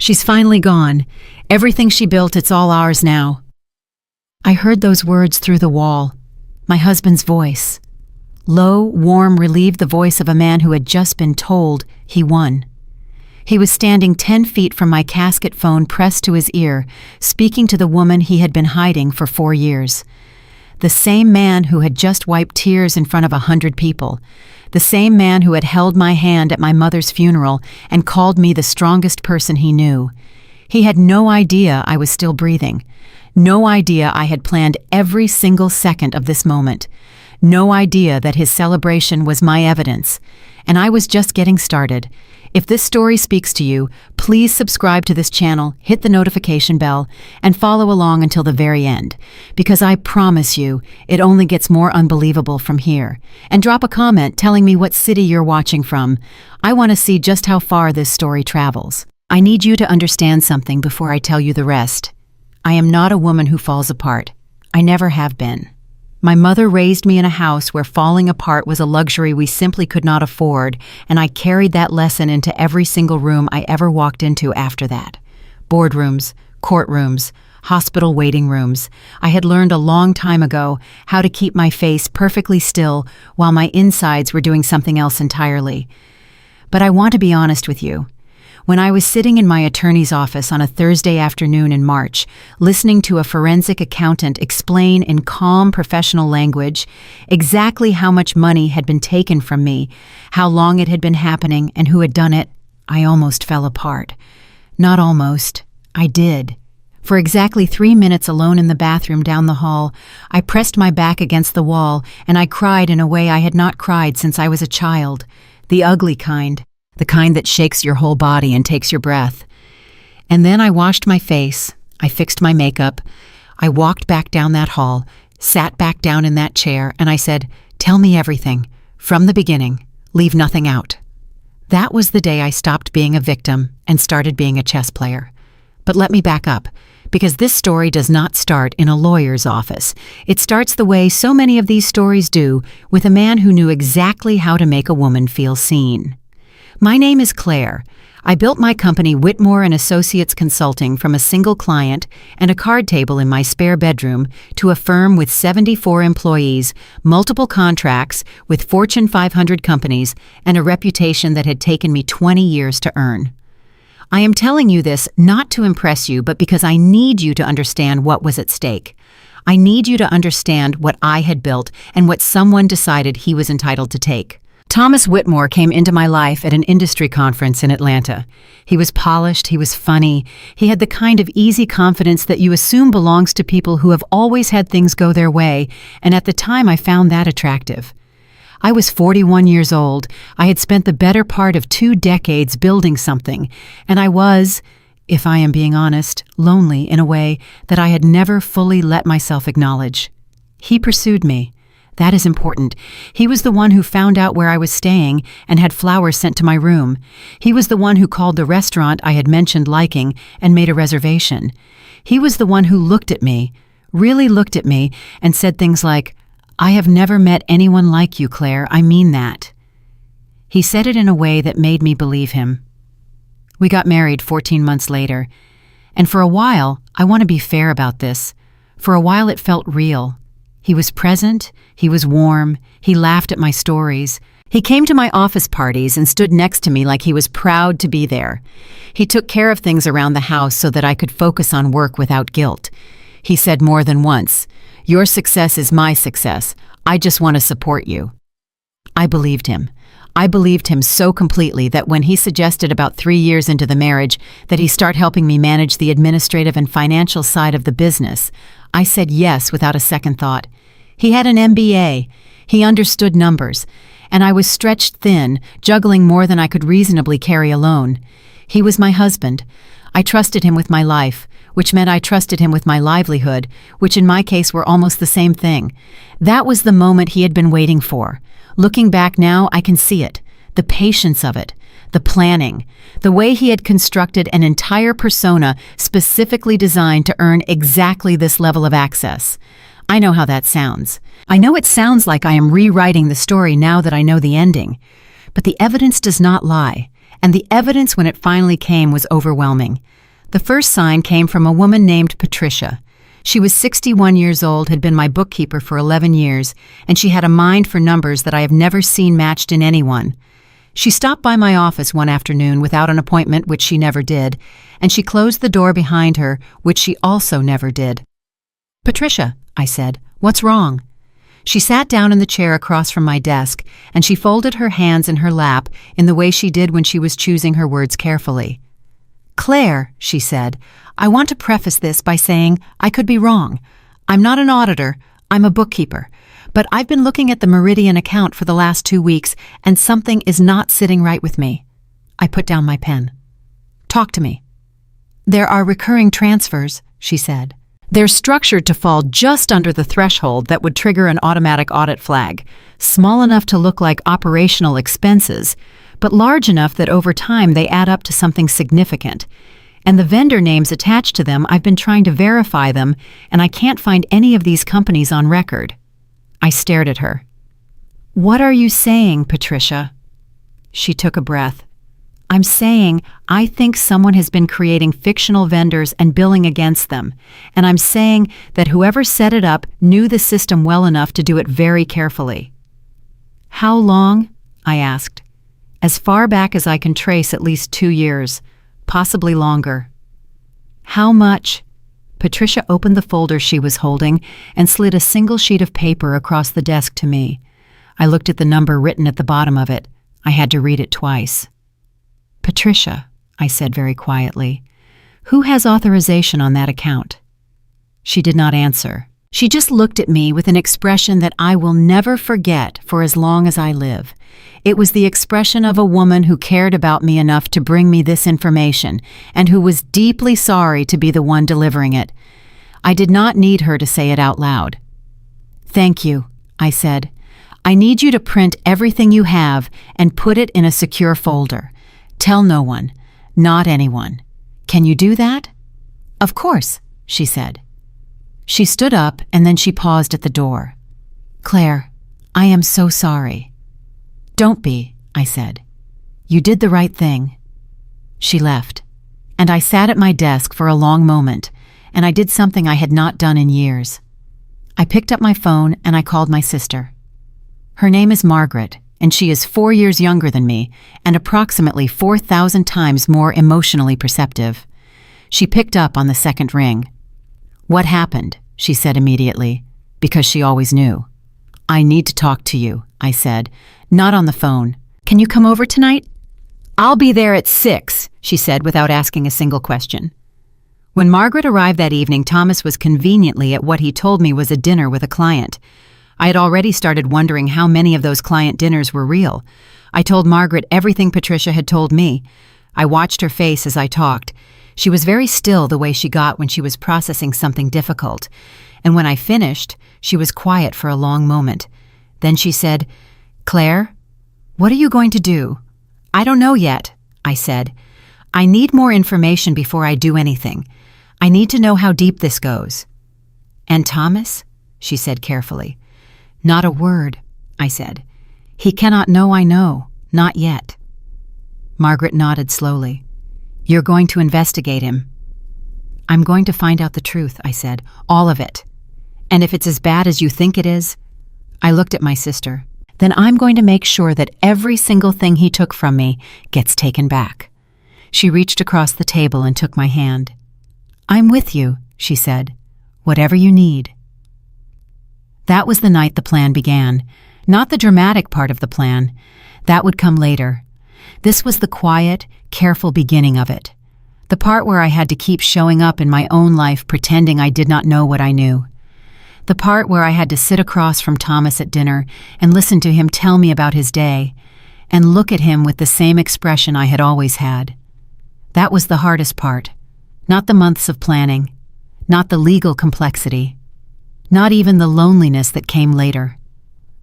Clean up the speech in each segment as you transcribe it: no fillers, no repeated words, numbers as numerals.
She's finally gone. Everything she built, it's all ours now." I heard those words through the wall. My husband's voice. Low, warm, relieved, the voice of a man who had just been told he won. He was standing 10 feet from my casket, phone pressed to his ear, speaking to the woman he had been hiding for 4 years. The same man who had just wiped tears in front of 100 people. The same man who had held my hand at my mother's funeral and called me the strongest person he knew. He had no idea I was still breathing. No idea I had planned every single second of this moment. No idea that his celebration was my evidence. And I was just getting started. If this story speaks to you, please subscribe to this channel, hit the notification bell, and follow along until the very end, because I promise you, it only gets more unbelievable from here. And drop a comment telling me what city you're watching from. I want to see just how far this story travels. I need you to understand something before I tell you the rest. I am not a woman who falls apart. I never have been. My mother raised me in a house where falling apart was a luxury we simply could not afford, and I carried that lesson into every single room I ever walked into after that. Boardrooms, courtrooms, hospital waiting rooms. I had learned a long time ago how to keep my face perfectly still while my insides were doing something else entirely. But I want to be honest with you. When I was sitting in my attorney's office on a Thursday afternoon in March, listening to a forensic accountant explain in calm professional language exactly how much money had been taken from me, how long it had been happening, and who had done it, I almost fell apart. Not almost. I did. For exactly 3 minutes alone in the bathroom down the hall, I pressed my back against the wall and I cried in a way I had not cried since I was a child. The ugly kind. The kind that shakes your whole body and takes your breath. And then I washed my face, I fixed my makeup, I walked back down that hall, sat back down in that chair, and I said, "Tell me everything, from the beginning, leave nothing out." That was the day I stopped being a victim and started being a chess player. But let me back up, because this story does not start in a lawyer's office. It starts the way so many of these stories do, with a man who knew exactly how to make a woman feel seen. My name is Claire. I built my company Whitmore & Associates Consulting from a single client and a card table in my spare bedroom to a firm with 74 employees, multiple contracts with Fortune 500 companies, and a reputation that had taken me 20 years to earn. I am telling you this not to impress you, but because I need you to understand what was at stake. I need you to understand what I had built and what someone decided he was entitled to take. Thomas Whitmore came into my life at an industry conference in Atlanta. He was polished, he was funny, he had the kind of easy confidence that you assume belongs to people who have always had things go their way, and at the time I found that attractive. I was 41 years old, I had spent the better part of 2 decades building something, and I was, if I am being honest, lonely in a way that I had never fully let myself acknowledge. He pursued me. That is important. He was the one who found out where I was staying and had flowers sent to my room. He was the one who called the restaurant I had mentioned liking and made a reservation. He was the one who looked at me, really looked at me, and said things like, "I have never met anyone like you, Claire. I mean that." He said it in a way that made me believe him. We got married 14 months later, and for a while, I want to be fair about this, for a while it felt real. He was present, he was warm, he laughed at my stories. He came to my office parties and stood next to me like he was proud to be there. He took care of things around the house so that I could focus on work without guilt. He said more than once, "Your success is my success. I just want to support you." I believed him. I believed him so completely that when he suggested about 3 years into the marriage that he start helping me manage the administrative and financial side of the business, I said yes without a second thought. He had an MBA, he understood numbers, and I was stretched thin, juggling more than I could reasonably carry alone. He was my husband. I trusted him with my life, which meant I trusted him with my livelihood, which in my case were almost the same thing. That was the moment he had been waiting for. Looking back now, I can see it, the patience of it, the planning, the way he had constructed an entire persona specifically designed to earn exactly this level of access. I know how that sounds. I know it sounds like I am rewriting the story now that I know the ending. But the evidence does not lie, And the evidence when it finally came was overwhelming. The first sign came from a woman named Patricia. She was 61 years old, had been my bookkeeper for 11 years, and she had a mind for numbers that I have never seen matched in anyone. She stopped by my office one afternoon without an appointment, which she never did, and she closed the door behind her, which she also never did. "Patricia," I said, "what's wrong?" She sat down in the chair across from my desk, and she folded her hands in her lap in the way she did when she was choosing her words carefully. "Claire," she said, "I want to preface this by saying I could be wrong. I'm not an auditor, I'm a bookkeeper. But I've been looking at the Meridian account for the last 2 weeks, and something is not sitting right with me." I put down my pen. "Talk to me." "There are recurring transfers," she said. "They're structured to fall just under the threshold that would trigger an automatic audit flag, small enough to look like operational expenses, but large enough that over time they add up to something significant. And the vendor names attached to them, I've been trying to verify them, and I can't find any of these companies on record." I stared at her. "What are you saying, Patricia?" She took a breath. "I'm saying I think someone has been creating fictional vendors and billing against them, and I'm saying that whoever set it up knew the system well enough to do it very carefully." "How long?" I asked. "As far back as I can trace, at least 2 years, possibly longer." "How much?" Patricia opened the folder she was holding and slid a single sheet of paper across the desk to me. I looked at the number written at the bottom of it. I had to read it twice. "Patricia," I said very quietly, "who has authorization on that account?" She did not answer. She just looked at me with an expression that I will never forget for as long as I live. It was the expression of a woman who cared about me enough to bring me this information, and who was deeply sorry to be the one delivering it. I did not need her to say it out loud. "Thank you," I said. "I need you to print everything you have and put it in a secure folder. Tell no one, not anyone. Can you do that?" "Of course," she said. She stood up and then she paused at the door. "Claire, I am so sorry." "Don't be," I said. "You did the right thing." She left, and I sat at my desk for a long moment, and I did something I had not done in years. I picked up my phone and I called my sister. Her name is Margaret, and she is 4 years younger than me and approximately 4,000 times more emotionally perceptive. She picked up on the second ring. "What happened?" she said immediately, because she always knew. "I need to talk to you," I said, "not on the phone. Can you come over tonight?" "I'll be there at 6, she said without asking a single question. When Margaret arrived that evening, Thomas was conveniently at what he told me was a dinner with a client. I had already started wondering how many of those client dinners were real. I told Margaret everything Patricia had told me. I watched her face as I talked. She was very still the way she got when she was processing something difficult. And when I finished, she was quiet for a long moment. Then she said, "Claire, what are you going to do?" "I don't know yet," I said. "I need more information before I do anything. I need to know how deep this goes." "And Thomas?" she said carefully. "Not a word," I said. "He cannot know I know, not yet." Margaret nodded slowly. "You're going to investigate him." "I'm going to find out the truth," I said. "All of it. And if it's as bad as you think it is," I looked at my sister, "then I'm going to make sure that every single thing he took from me gets taken back." She reached across the table and took my hand. "I'm with you," she said. "Whatever you need." That was the night the plan began. Not the dramatic part of the plan. That would come later. This was the quiet, careful beginning of it. The part where I had to keep showing up in my own life pretending I did not know what I knew. The part where I had to sit across from Thomas at dinner and listen to him tell me about his day, and look at him with the same expression I had always had. That was the hardest part. Not the months of planning. Not the legal complexity. Not even the loneliness that came later.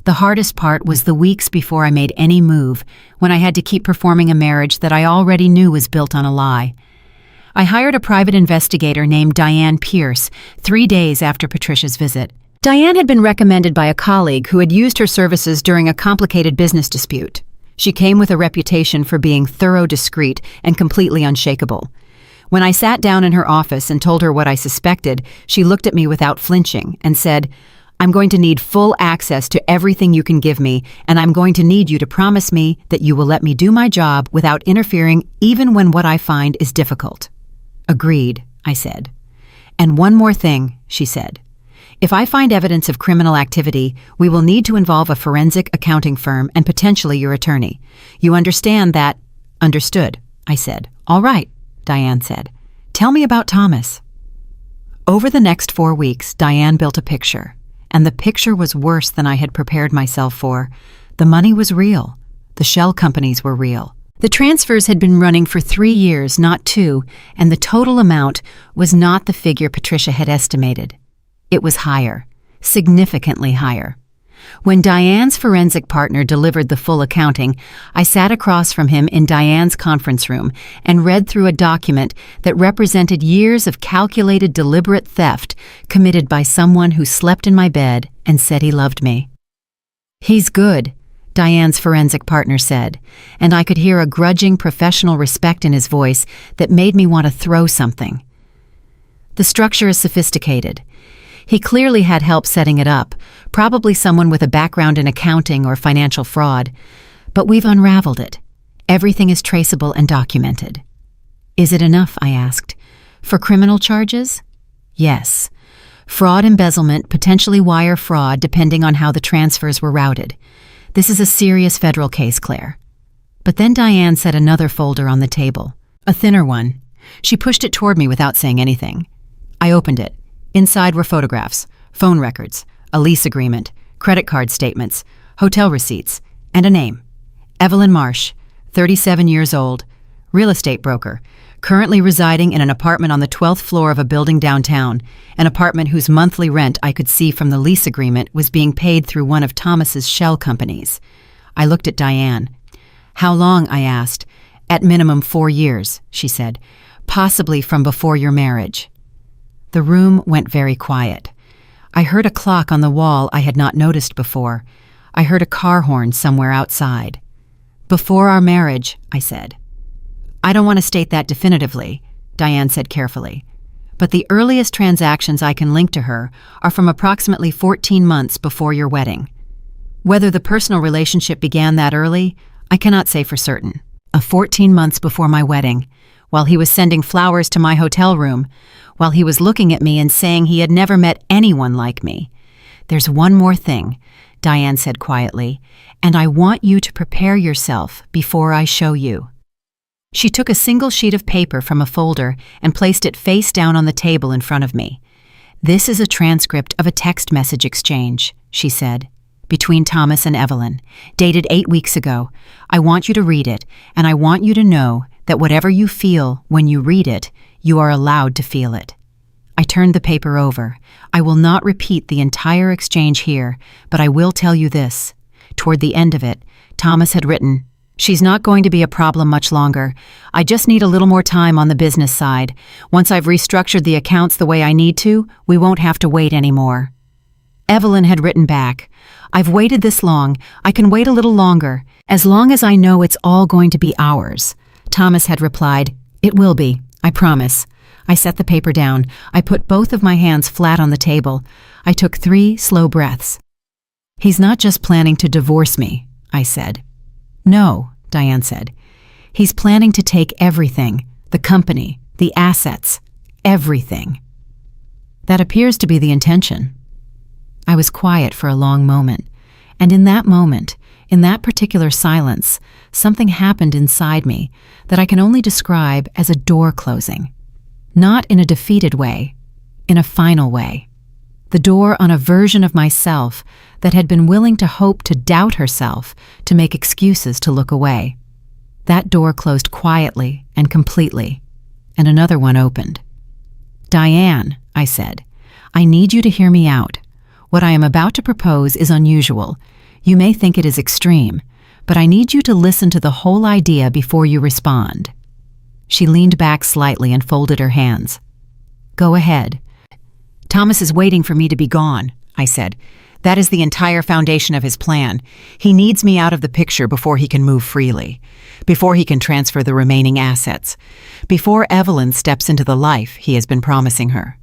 The hardest part was the weeks before I made any move, when I had to keep performing a marriage that I already knew was built on a lie. I hired a private investigator named Diane Pierce 3 days after Patricia's visit. Diane had been recommended by a colleague who had used her services during a complicated business dispute. She came with a reputation for being thorough, discreet, and completely unshakable. When I sat down in her office and told her what I suspected, she looked at me without flinching and said, "I'm going to need full access to everything you can give me, and I'm going to need you to promise me that you will let me do my job without interfering even when what I find is difficult." "Agreed," I said. "And one more thing," she said. "If I find evidence of criminal activity, we will need to involve a forensic accounting firm and potentially your attorney. You understand that?" "Understood," I said. "All right," Diane said. "Tell me about Thomas." Over the next 4 weeks, Diane built a picture, and the picture was worse than I had prepared myself for. The money was real. The shell companies were real. The transfers had been running for 3 years, not 2, and the total amount was not the figure Patricia had estimated. It was higher, significantly higher. When Diane's forensic partner delivered the full accounting, I sat across from him in Diane's conference room and read through a document that represented years of calculated, deliberate theft committed by someone who slept in my bed and said he loved me. "He's good," Diane's forensic partner said, and I could hear a grudging professional respect in his voice that made me want to throw something. "The structure is sophisticated. He clearly had help setting it up, probably someone with a background in accounting or financial fraud. But we've unraveled it. Everything is traceable and documented." "Is it enough?" I asked. "For criminal charges?" "Yes. Fraud, embezzlement, potentially wire fraud, depending on how the transfers were routed. This is a serious federal case, Claire." But then Diane set another folder on the table, a thinner one. She pushed it toward me without saying anything. I opened it. Inside were photographs, phone records, a lease agreement, credit card statements, hotel receipts, and a name. Evelyn Marsh, 37 years old, real estate broker, currently residing in an apartment on the 12th floor of a building downtown, an apartment whose monthly rent I could see from the lease agreement was being paid through one of Thomas's shell companies. I looked at Diane. "How long?" I asked. "At minimum 4 years," she said. "Possibly from before your marriage." The room went very quiet. I heard a clock on the wall I had not noticed before. I heard a car horn somewhere outside. "Before our marriage," I said. "I don't want to state that definitively," Diane said carefully. "But the earliest transactions I can link to her are from approximately 14 months before your wedding. Whether the personal relationship began that early, I cannot say for certain. 14 months before my wedding, while he was sending flowers to my hotel room, while he was looking at me and saying he had never met anyone like me. There's one more thing," Diane said quietly, "and I want you to prepare yourself before I show you." She took a single sheet of paper from a folder and placed it face down on the table in front of me. "This is a transcript of a text message exchange," she said, "between Thomas and Evelyn, dated 8 weeks ago. I want you to read it, and I want you to know that whatever you feel when you read it, you are allowed to feel it." I turned the paper over. I will not repeat the entire exchange here, but I will tell you this. Toward the end of it, Thomas had written, "She's not going to be a problem much longer. I just need a little more time on the business side. Once I've restructured the accounts the way I need to, we won't have to wait anymore." Evelyn had written back, "I've waited this long. I can wait a little longer, as long as I know it's all going to be ours." Thomas had replied, "It will be, I promise." I set the paper down. I put both of my hands flat on the table. I took 3 slow breaths. "He's not just planning to divorce me," I said. "No," Diane said. "He's planning to take everything, the company, the assets, everything." "That appears to be the intention." I was quiet for a long moment, and in that moment, in that particular silence, something happened inside me that I can only describe as a door closing. Not in a defeated way, in a final way. The door on a version of myself that had been willing to hope to doubt herself, to make excuses to look away. That door closed quietly and completely, and another one opened. "Diane," I said, "I need you to hear me out. What I am about to propose is unusual. You may think it is extreme, but I need you to listen to the whole idea before you respond." She leaned back slightly and folded her hands. "Go ahead." "Thomas is waiting for me to be gone," I said. That is the entire foundation of his plan. He needs me out of the picture before he can move freely, before he can transfer the remaining assets, before Evelyn steps into the life he has been promising her.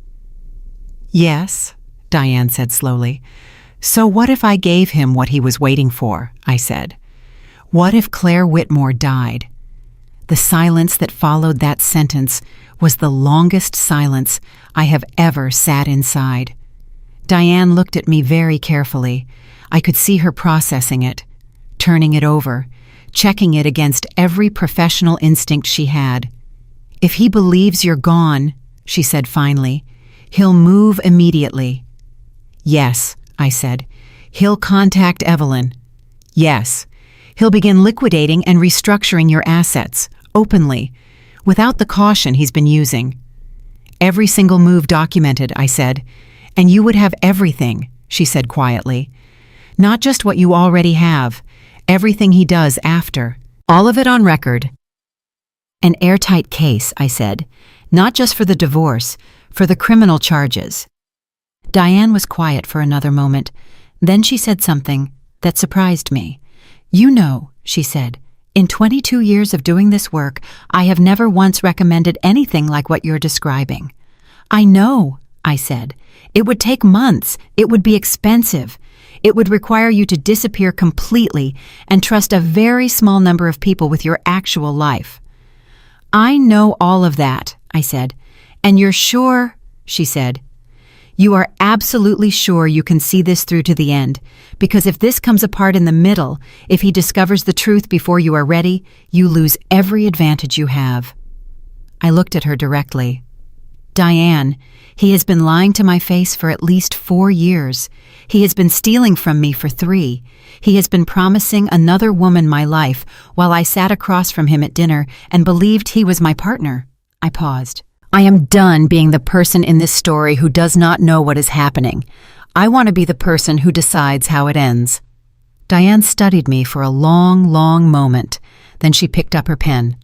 Yes, Diane said slowly. So what if I gave him what he was waiting for? I said. What if Claire Whitmore died? The silence that followed that sentence was the longest silence I have ever sat inside. Diane looked at me very carefully. I could see her processing it, turning it over, checking it against every professional instinct she had. If he believes you're gone, she said finally, he'll move immediately. Yes, I said. He'll contact Evelyn. Yes. He'll begin liquidating and restructuring your assets, openly, without the caution he's been using. Every single move documented, I said, and you would have everything, she said quietly. Not just what you already have, everything he does after. All of it on record. An airtight case, I said, not just for the divorce, for the criminal charges. Diane was quiet for another moment. Then she said something that surprised me. You know, she said, in 22 years of doing this work, I have never once recommended anything like what you're describing. I know, I said. It would take months. It would be expensive. It would require you to disappear completely and trust a very small number of people with your actual life. I know all of that, I said. And you're sure, she said. You are absolutely sure you can see this through to the end, because if this comes apart in the middle, if he discovers the truth before you are ready, you lose every advantage you have. I looked at her directly. Diane, he has been lying to my face for at least 4 years. He has been stealing from me for 3. He has been promising another woman my life while I sat across from him at dinner and believed he was my partner. I paused. I am done being the person in this story who does not know what is happening. I want to be the person who decides how it ends. Diane studied me for a long, long moment. Then she picked up her pen.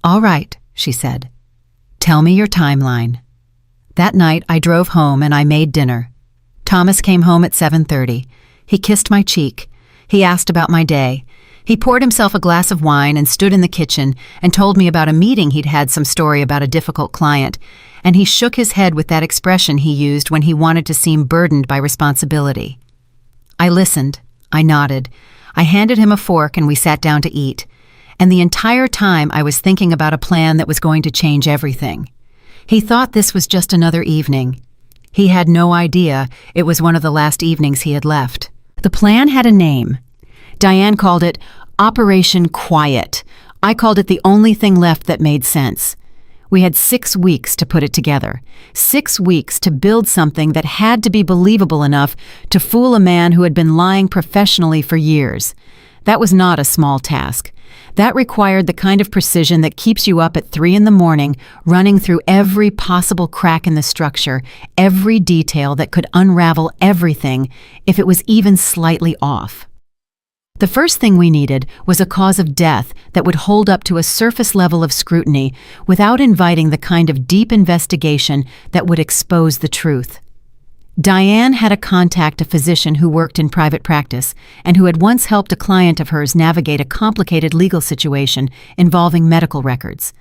All right, she said. Tell me your timeline. That night I drove home and I made dinner. Thomas came home at 7:30. He kissed my cheek. He asked about my day. He poured himself a glass of wine and stood in the kitchen and told me about a meeting he'd had, some story about a difficult client, and he shook his head with that expression he used when he wanted to seem burdened by responsibility. I listened. I nodded. I handed him a fork and we sat down to eat. And the entire time I was thinking about a plan that was going to change everything. He thought this was just another evening. He had no idea it was one of the last evenings he had left. The plan had a name. Diane called it Operation Quiet. I called it the only thing left that made sense. We had 6 weeks to put it together. 6 weeks to build something that had to be believable enough to fool a man who had been lying professionally for years. That was not a small task. That required the kind of precision that keeps you up at 3 a.m, running through every possible crack in the structure, every detail that could unravel everything if it was even slightly off. The first thing we needed was a cause of death that would hold up to a surface level of scrutiny without inviting the kind of deep investigation that would expose the truth. Diane had a contact, a physician who worked in private practice and who had once helped a client of hers navigate a complicated legal situation involving medical records.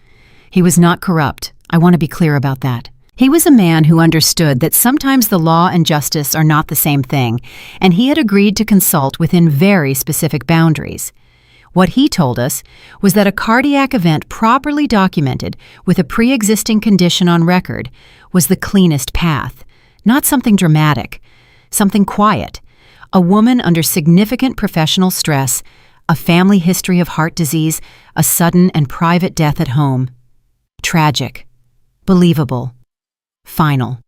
He was not corrupt. I want to be clear about that. He was a man who understood that sometimes the law and justice are not the same thing, and he had agreed to consult within very specific boundaries. What he told us was that a cardiac event properly documented with a pre-existing condition on record was the cleanest path. Not something dramatic, something quiet. A woman under significant professional stress, a family history of heart disease, a sudden and private death at home. Tragic. Believable. Final.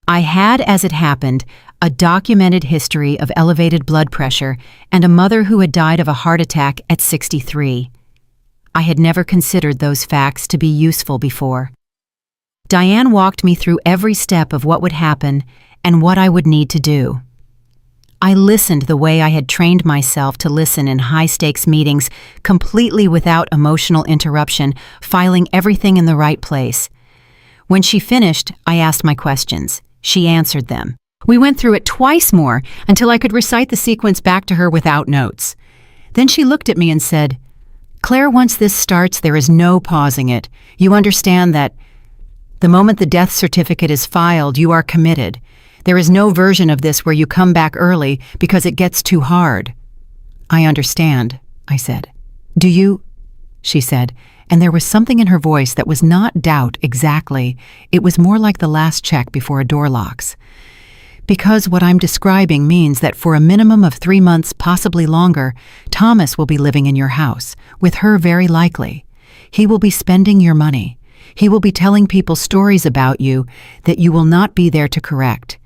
I had, as it happened, a documented history of elevated blood pressure and a mother who had died of a heart attack at 63. I had never considered those facts to be useful before. Diane walked me through every step of what would happen and what I would need to do. I listened the way I had trained myself to listen in high-stakes meetings, completely without emotional interruption, filing everything in the right place. When she finished, I asked my questions. She answered them. We went through it twice more until I could recite the sequence back to her without notes. Then she looked at me and said, "Claire, once this starts, there is no pausing it. You understand that the moment the death certificate is filed, you are committed. There is no version of this where you come back early because it gets too hard." "I understand," I said. "Do you?" she said, and there was something in her voice that was not doubt exactly. It was more like the last check before a door locks. "Because what I'm describing means that for a minimum of 3 months, possibly longer, Thomas will be living in your house, with her very likely. He will be spending your money. He will be telling people stories about you that you will not be there to correct.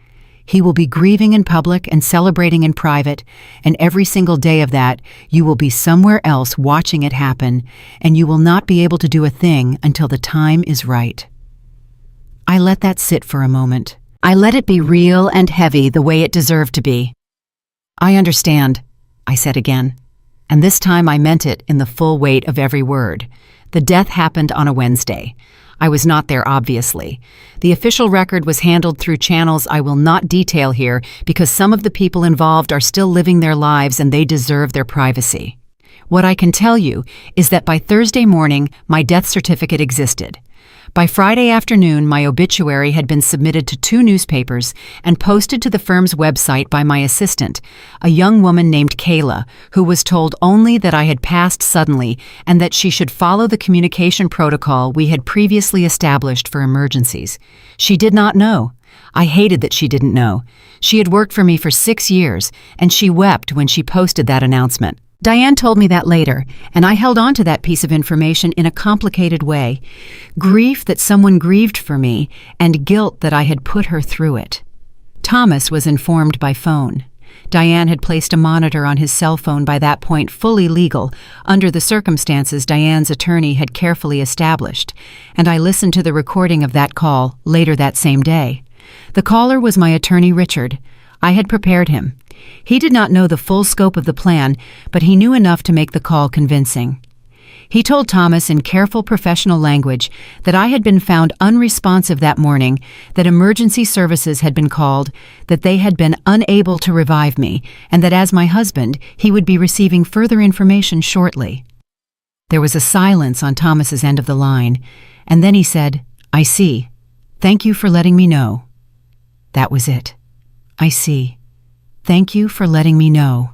He will be grieving in public and celebrating in private, and every single day of that, you will be somewhere else watching it happen, and you will not be able to do a thing until the time is right." I let that sit for a moment. I let it be real and heavy the way it deserved to be. "I understand," I said again, and this time I meant it in the full weight of every word. The death happened on a Wednesday. I was not there, obviously. The official record was handled through channels I will not detail here because some of the people involved are still living their lives and they deserve their privacy. What I can tell you is that by Thursday morning, my death certificate existed. By Friday afternoon, my obituary had been submitted to 2 newspapers and posted to the firm's website by my assistant, a young woman named Kayla, who was told only that I had passed suddenly and that she should follow the communication protocol we had previously established for emergencies. She did not know. I hated that she didn't know. She had worked for me for 6 years, and she wept when she posted that announcement. Diane told me that later, and I held on to that piece of information in a complicated way. Grief that someone grieved for me, and guilt that I had put her through it. Thomas was informed by phone. Diane had placed a monitor on his cell phone by that point, fully legal, under the circumstances Diane's attorney had carefully established, and I listened to the recording of that call later that same day. The caller was my attorney, Richard. I had prepared him. He did not know the full scope of the plan, but he knew enough to make the call convincing. He told Thomas in careful professional language that I had been found unresponsive that morning, that emergency services had been called, that they had been unable to revive me, and that as my husband, he would be receiving further information shortly. There was a silence on Thomas's end of the line, and then he said, "I see. Thank you for letting me know." That was it. "I see. Thank you for letting me know."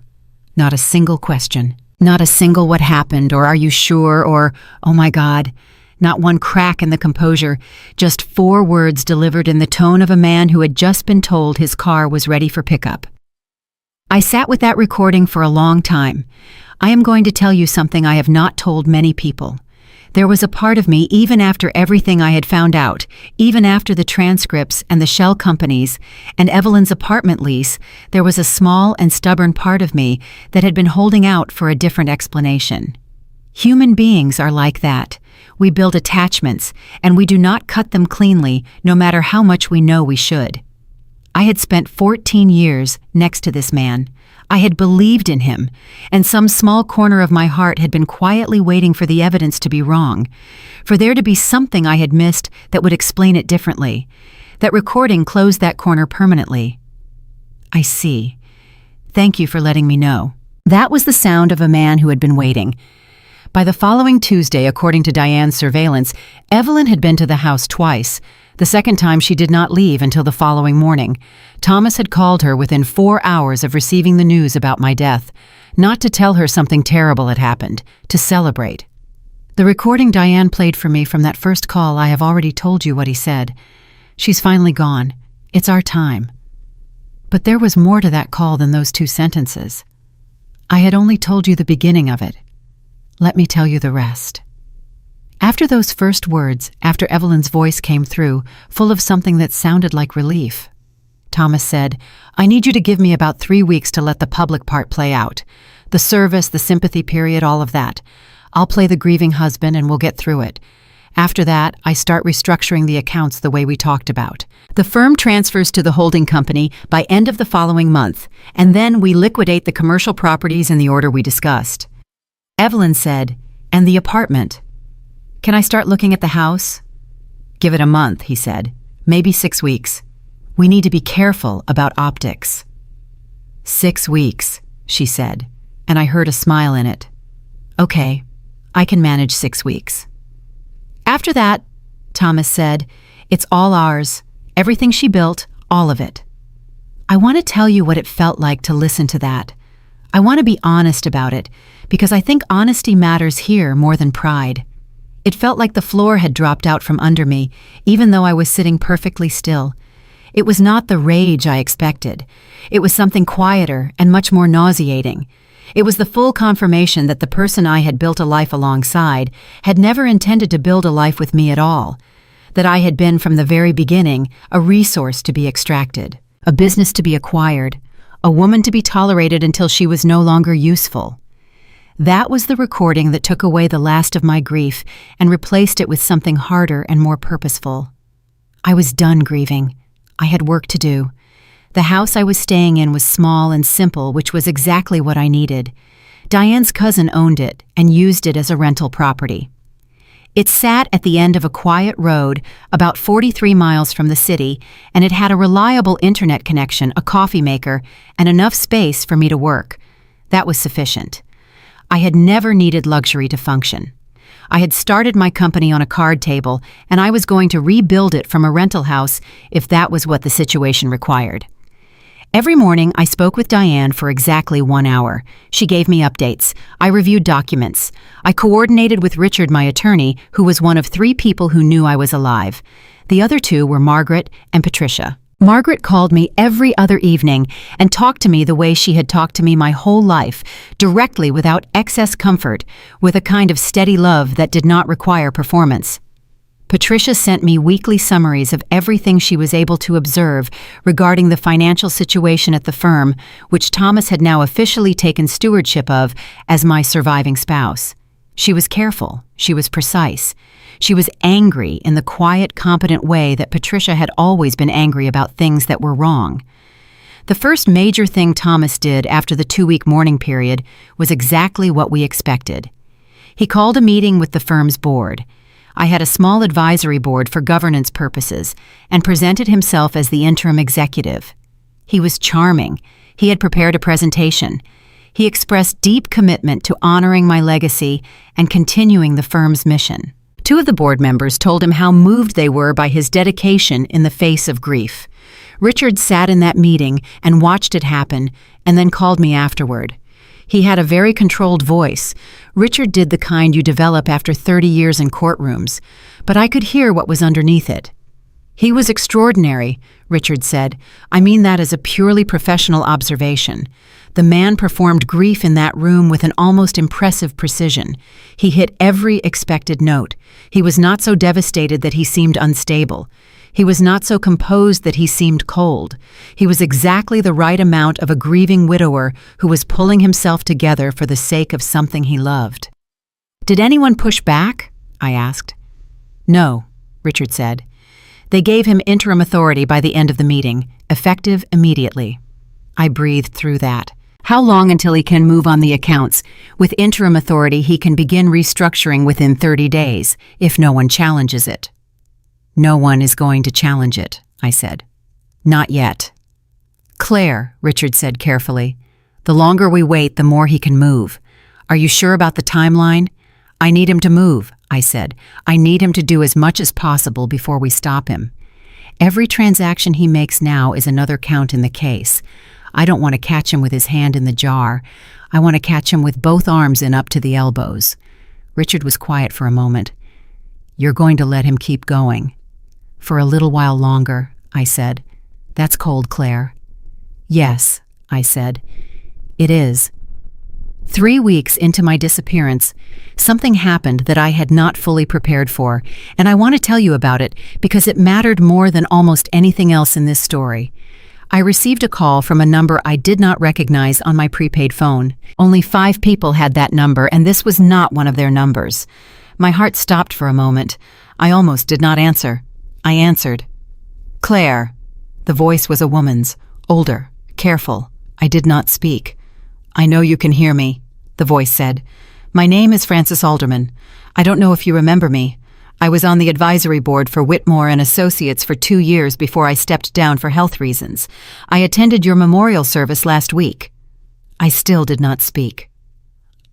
Not a single question. Not a single "what happened" or "are you sure" or "oh my God." Not one crack in the composure. Just 4 words delivered in the tone of a man who had just been told his car was ready for pickup. I sat with that recording for a long time. I am going to tell you something I have not told many people. There was a part of me, even after everything I had found out, even after the transcripts and the shell companies and Evelyn's apartment lease, there was a small and stubborn part of me that had been holding out for a different explanation. Human beings are like that. We build attachments, and we do not cut them cleanly, no matter how much we know we should. I had spent 14 years next to this man. I had believed in him, and some small corner of my heart had been quietly waiting for the evidence to be wrong, for there to be something I had missed that would explain it differently. That recording closed that corner permanently. "I see. Thank you for letting me know." That was the sound of a man who had been waiting. By the following Tuesday, according to Diane's surveillance, Evelyn had been to the house twice. The second time she did not leave until the following morning. Thomas had called her within 4 hours of receiving the news about my death, not to tell her something terrible had happened, to celebrate. The recording Diane played for me from that first call, I have already told you what he said. "She's finally gone. It's our time." But there was more to that call than those 2 sentences. I had only told you the beginning of it. Let me tell you the rest. After those first words, after Evelyn's voice came through, full of something that sounded like relief, Thomas said, "I need you to give me about 3 weeks to let the public part play out. The service, the sympathy period, all of that. I'll play the grieving husband and we'll get through it. After that, I start restructuring the accounts the way we talked about. The firm transfers to the holding company by end of the following month, and then we liquidate the commercial properties in the order we discussed." Evelyn said, "And the apartment? Can I start looking at the house?" "Give it a month," he said. "Maybe 6 weeks. We need to be careful about optics." "6 weeks," she said, and I heard a smile in it. "Okay, I can manage 6 weeks." "After that," Thomas said, "it's all ours. Everything she built, all of it." I want to tell you what it felt like to listen to that. I want to be honest about it, because I think honesty matters here more than pride. It felt like the floor had dropped out from under me, even though I was sitting perfectly still. It was not the rage I expected. It was something quieter and much more nauseating. It was the full confirmation that the person I had built a life alongside had never intended to build a life with me at all. That I had been from the very beginning a resource to be extracted, a business to be acquired, a woman to be tolerated until she was no longer useful. That was the recording that took away the last of my grief and replaced it with something harder and more purposeful. I was done grieving. I had work to do. The house I was staying in was small and simple, which was exactly what I needed. Diane's cousin owned it and used it as a rental property. It sat at the end of a quiet road about 43 miles from the city, and it had a reliable internet connection, a coffee maker, and enough space for me to work. That was sufficient. I had never needed luxury to function. I had started my company on a card table, and I was going to rebuild it from a rental house if that was what the situation required. Every morning, I spoke with Diane for exactly 1 hour. She gave me updates. I reviewed documents. I coordinated with Richard, my attorney, who was one of 3 people who knew I was alive. The other 2 were Margaret and Patricia. Margaret called me every other evening and talked to me the way she had talked to me my whole life, directly without excess comfort, with a kind of steady love that did not require performance. Patricia sent me weekly summaries of everything she was able to observe regarding the financial situation at the firm, which Thomas had now officially taken stewardship of as my surviving spouse. She was careful. She was precise. She was angry in the quiet, competent way that Patricia had always been angry about things that were wrong. The first major thing Thomas did after the 2-week mourning period was exactly what we expected. He called a meeting with the firm's board. I had a small advisory board for governance purposes and presented himself as the interim executive. He was charming. He had prepared a presentation. He expressed deep commitment to honoring my legacy and continuing the firm's mission. 2 of the board members told him how moved they were by his dedication in the face of grief. Richard sat in that meeting and watched it happen and then called me afterward. He had a very controlled voice. Richard did the kind you develop after 30 years in courtrooms, but I could hear what was underneath it. "He was extraordinary," Richard said. "I mean that as a purely professional observation. The man performed grief in that room with an almost impressive precision. He hit every expected note. He was not so devastated that he seemed unstable. He was not so composed that he seemed cold. He was exactly the right amount of a grieving widower who was pulling himself together for the sake of something he loved." "Did anyone push back?" I asked. "No," Richard said. "They gave him interim authority by the end of the meeting, effective immediately." I breathed through that. How long until he can move on the accounts? With interim authority, he can begin restructuring within 30 days, if no one challenges it. "No one is going to challenge it," I said. "Not yet." "Claire," Richard said carefully, "the longer we wait, the more he can move. Are you sure about the timeline?" "I need him to move," I said. "I need him to do as much as possible before we stop him. Every transaction he makes now is another count in the case. I don't want to catch him with his hand in the jar. I want to catch him with both arms in up to the elbows." Richard was quiet for a moment. "You're going to let him keep going?" "For a little while longer," I said. "That's cold, Claire." "Yes," I said. "It is." 3 weeks into my disappearance, something happened that I had not fully prepared for, and I want to tell you about it because it mattered more than almost anything else in this story. I received a call from a number I did not recognize on my prepaid phone. Only 5 people had that number, and this was not one of their numbers. My heart stopped for a moment. I almost did not answer. I answered. "Claire." The voice was a woman's, older, careful. I did not speak. "I know you can hear me," the voice said. "My name is Frances Alderman. I don't know if you remember me. I was on the advisory board for Whitmore and Associates for 2 years before I stepped down for health reasons. I attended your memorial service last week." I still did not speak.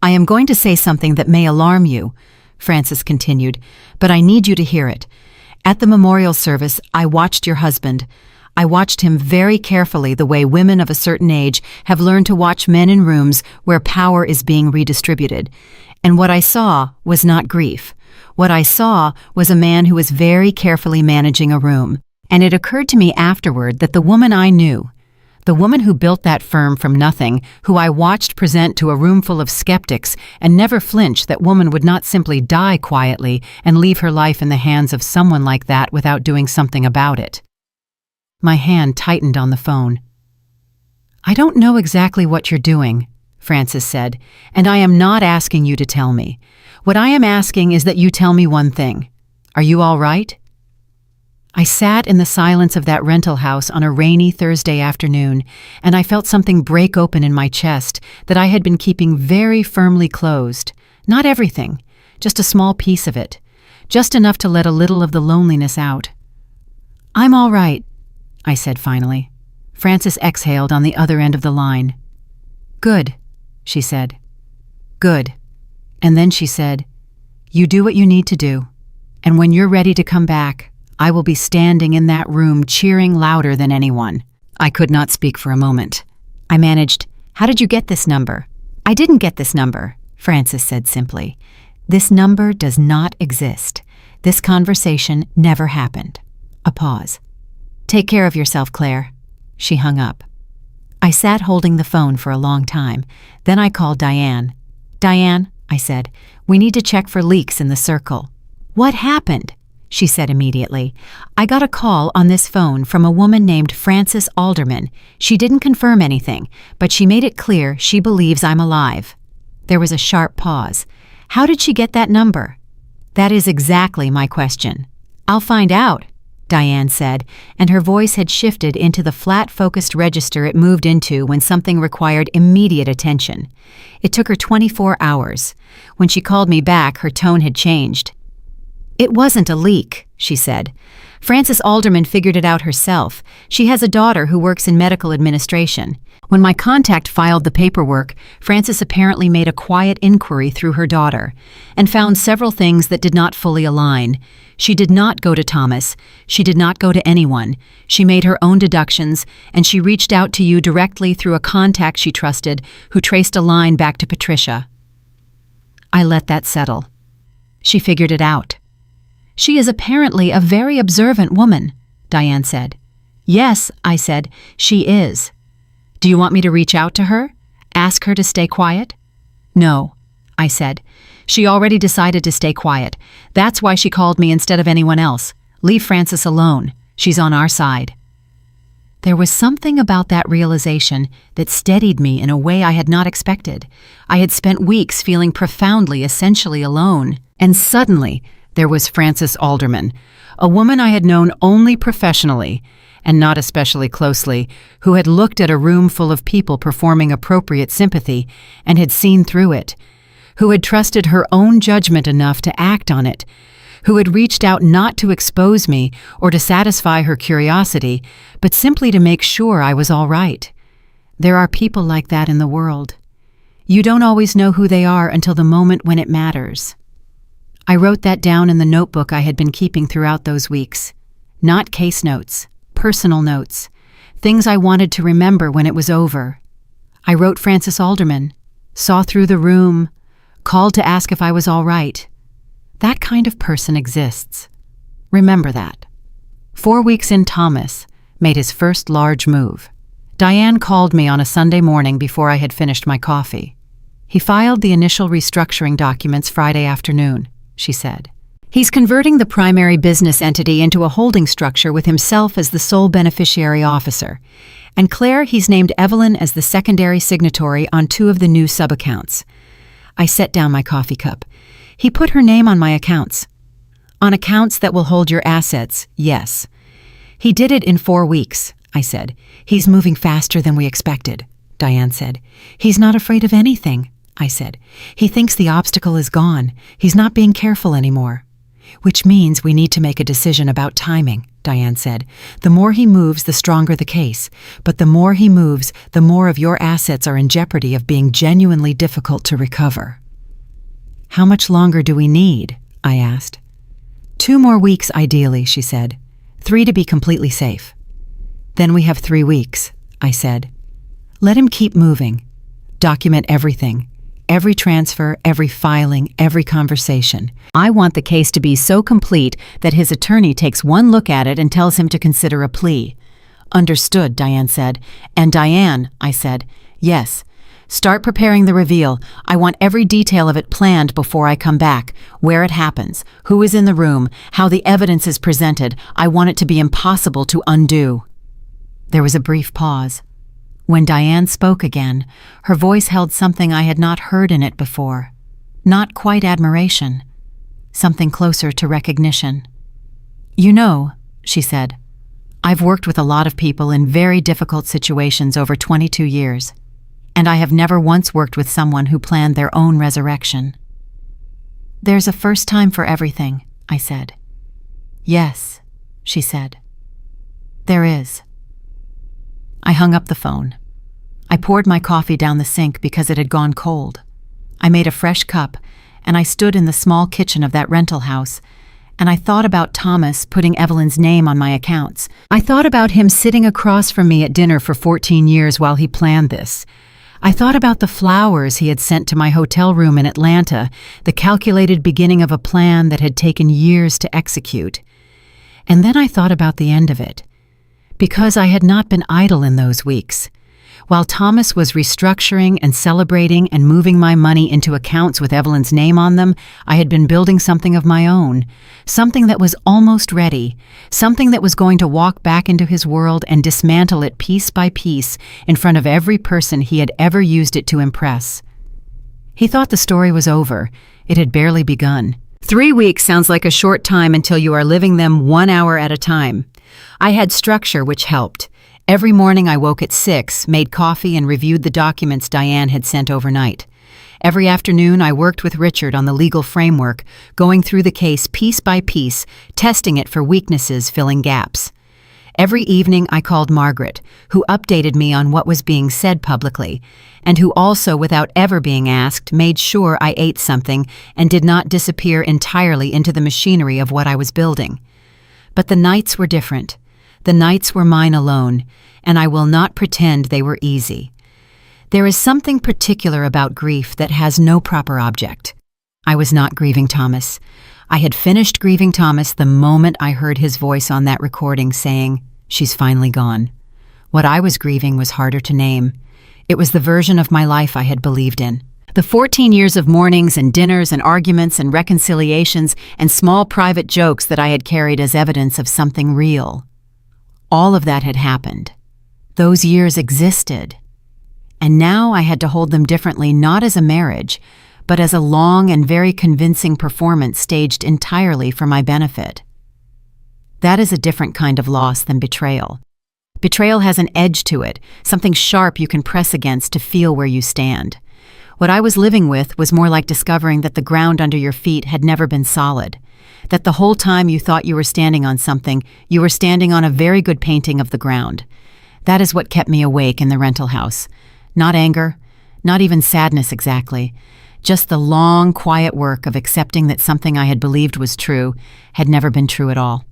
"I am going to say something that may alarm you," Frances continued, "but I need you to hear it. At the memorial service, I watched your husband. I watched him very carefully the way women of a certain age have learned to watch men in rooms where power is being redistributed. And what I saw was not grief. What I saw was a man who was very carefully managing a room. And it occurred to me afterward that the woman I knew, the woman who built that firm from nothing, who I watched present to a room full of skeptics and never flinch that woman would not simply die quietly and leave her life in the hands of someone like that without doing something about it." My hand tightened on the phone. "I don't know exactly what you're doing," Frances said, "and I am not asking you to tell me. What I am asking is that you tell me one thing. Are you all right?" I sat in the silence of that rental house on a rainy Thursday afternoon, and I felt something break open in my chest that I had been keeping very firmly closed. Not everything, just a small piece of it, just enough to let a little of the loneliness out. "I'm all right," I said finally. Frances exhaled on the other end of the line. "Good," she said. "Good." And then she said, "You do what you need to do, and when you're ready to come back, I will be standing in that room cheering louder than anyone." I could not speak for a moment. I managed, "How did you get this number?" "I didn't get this number," Frances said simply. "This number does not exist. This conversation never happened." A pause. "Take care of yourself, Claire." She hung up. I sat holding the phone for a long time. Then I called Diane. "Diane," I said, "we need to check for leaks in the circle." "What happened?" she said immediately. "I got a call on this phone from a woman named Frances Alderman. She didn't confirm anything, but she made it clear she believes I'm alive." There was a sharp pause. "How did she get that number?" "That is exactly my question." "I'll find out," Diane said, and her voice had shifted into the flat, focused register it moved into when something required immediate attention. It took her 24 hours. When she called me back, her tone had changed. "It wasn't a leak," she said. "Frances Alderman figured it out herself. She has a daughter who works in medical administration. When my contact filed the paperwork, Frances apparently made a quiet inquiry through her daughter and found several things that did not fully align. She did not go to Thomas. She did not go to anyone. She made her own deductions, and she reached out to you directly through a contact she trusted who traced a line back to Patricia." I let that settle. "She figured it out." "She is apparently a very observant woman," Diane said. "Yes," I said, "she is." "Do you want me to reach out to her? Ask her to stay quiet?" "No," I said. "She already decided to stay quiet. That's why she called me instead of anyone else. Leave Frances alone. She's on our side." There was something about that realization that steadied me in a way I had not expected. I had spent weeks feeling profoundly, essentially alone, and suddenly there was Frances Alderman, a woman I had known only professionally, and not especially closely, who had looked at a room full of people performing appropriate sympathy and had seen through it, who had trusted her own judgment enough to act on it, who had reached out not to expose me or to satisfy her curiosity, but simply to make sure I was all right. There are people like that in the world. You don't always know who they are until the moment when it matters. I wrote that down in the notebook I had been keeping throughout those weeks. Not case notes, personal notes, things I wanted to remember when it was over. I wrote Frances Alderman, saw through the room, called to ask if I was all right. That kind of person exists. Remember that. 4 weeks in, Thomas made his first large move. Diane called me on a Sunday morning before I had finished my coffee. "He filed the initial restructuring documents Friday afternoon," she said. "He's converting the primary business entity into a holding structure with himself as the sole beneficiary officer. And Claire, he's named Evelyn as the secondary signatory on 2 of the new sub-accounts." I set down my coffee cup. "He put her name on my accounts." "On accounts that will hold your assets, yes." "He did it in 4 weeks," I said. "He's moving faster than we expected," Diane said. "He's not afraid of anything," I said. "He thinks the obstacle is gone. He's not being careful anymore." Which means we need to make a decision about timing, Diane said. The more he moves, the stronger the case. But the more he moves, the more of your assets are in jeopardy of being genuinely difficult to recover. How much longer do we need? I asked. 2 more weeks ideally, she said. 3 to be completely safe. Then we have 3 weeks, I said. Let him keep moving. Document everything. Every transfer, every filing, every conversation. I want the case to be so complete that his attorney takes one look at it and tells him to consider a plea. Understood, Diane said. And Diane, I said, yes. Start preparing the reveal. I want every detail of it planned before I come back. Where it happens, who is in the room, how the evidence is presented. I want it to be impossible to undo. There was a brief pause. When Diane spoke again, her voice held something I had not heard in it before. Not quite admiration. Something closer to recognition. You know, she said, I've worked with a lot of people in very difficult situations over 22 years, and I have never once worked with someone who planned their own resurrection. There's a first time for everything, I said. Yes, she said. There is. I hung up the phone. I poured my coffee down the sink because it had gone cold. I made a fresh cup, and I stood in the small kitchen of that rental house, and I thought about Thomas putting Evelyn's name on my accounts. I thought about him sitting across from me at dinner for 14 years while he planned this. I thought about the flowers he had sent to my hotel room in Atlanta, the calculated beginning of a plan that had taken years to execute. And then I thought about the end of it. Because I had not been idle in those weeks. While Thomas was restructuring and celebrating and moving my money into accounts with Evelyn's name on them, I had been building something of my own, something that was almost ready, something that was going to walk back into his world and dismantle it piece by piece in front of every person he had ever used it to impress. He thought the story was over. It had barely begun. 3 weeks sounds like a short time until you are living them 1 hour at a time. I had structure, which helped. Every morning I woke at 6, made coffee, and reviewed the documents Diane had sent overnight. Every afternoon I worked with Richard on the legal framework, going through the case piece by piece, testing it for weaknesses, filling gaps. Every evening I called Margaret, who updated me on what was being said publicly, and who also, without ever being asked, made sure I ate something and did not disappear entirely into the machinery of what I was building. But the nights were different. The nights were mine alone, and I will not pretend they were easy. There is something particular about grief that has no proper object. I was not grieving Thomas. I had finished grieving Thomas the moment I heard his voice on that recording saying, "She's finally gone." What I was grieving was harder to name. It was the version of my life I had believed in. The 14 years of mornings and dinners and arguments and reconciliations and small private jokes that I had carried as evidence of something real. All of that had happened. Those years existed. And now I had to hold them differently, not as a marriage, but as a long and very convincing performance staged entirely for my benefit. That is a different kind of loss than betrayal. Betrayal has an edge to it, something sharp you can press against to feel where you stand. What I was living with was more like discovering that the ground under your feet had never been solid, that the whole time you thought you were standing on something, you were standing on a very good painting of the ground. That is what kept me awake in the rental house. Not anger, not even sadness exactly, just the long, quiet work of accepting that something I had believed was true had never been true at all.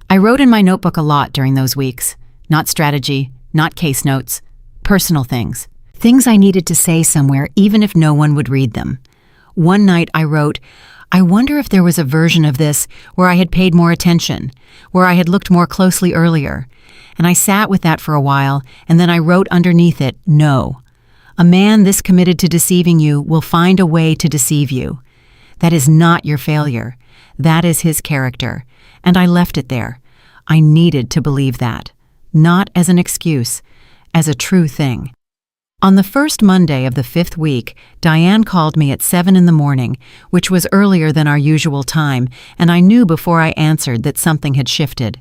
I wrote in my notebook a lot during those weeks. Not strategy, not case notes, personal things. Things I needed to say somewhere even if no one would read them. One night I wrote, "I wonder if there was a version of this where I had paid more attention, where I had looked more closely earlier." And I sat with that for a while, and then I wrote underneath it, "No. A man this committed to deceiving you will find a way to deceive you. That is not your failure. That is his character." And I left it there. I needed to believe that. Not as an excuse, as a true thing. On the first Monday of the 5th week, Diane called me at 7 in the morning, which was earlier than our usual time, and I knew before I answered that something had shifted.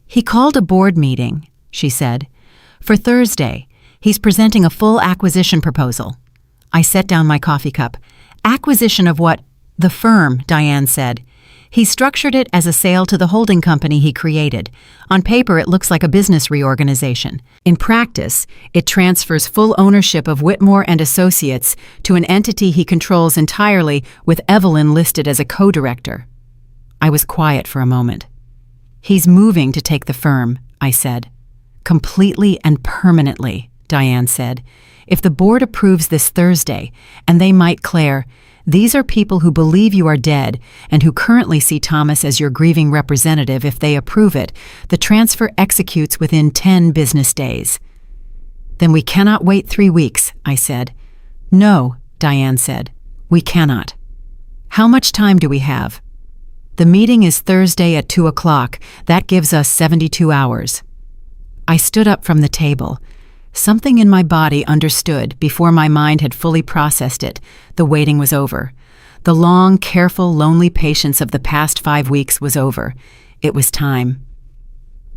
"He called a board meeting," she said. "For Thursday. He's presenting a full acquisition proposal." I set down my coffee cup. "Acquisition of what?" "The firm," Diane said. He structured it as a sale to the holding company he created. On paper, it looks like a business reorganization. In practice, it transfers full ownership of Whitmore and Associates to an entity he controls entirely, with Evelyn listed as a co-director. I was quiet for a moment. "He's moving to take the firm," I said. "Completely and permanently," Diane said. "If the board approves this Thursday, and they might, Claire, these are people who believe you are dead and who currently see Thomas as your grieving representative. If they approve it, the transfer executes within 10 business days." "Then we cannot wait 3 weeks," I said. "No," Diane said. "We cannot." "How much time do we have?" "The meeting is Thursday at 2 o'clock. That gives us 72 hours. I stood up from the table. Something in my body understood before my mind had fully processed it. The waiting was over. The long, careful, lonely patience of the past 5 weeks was over. It was time.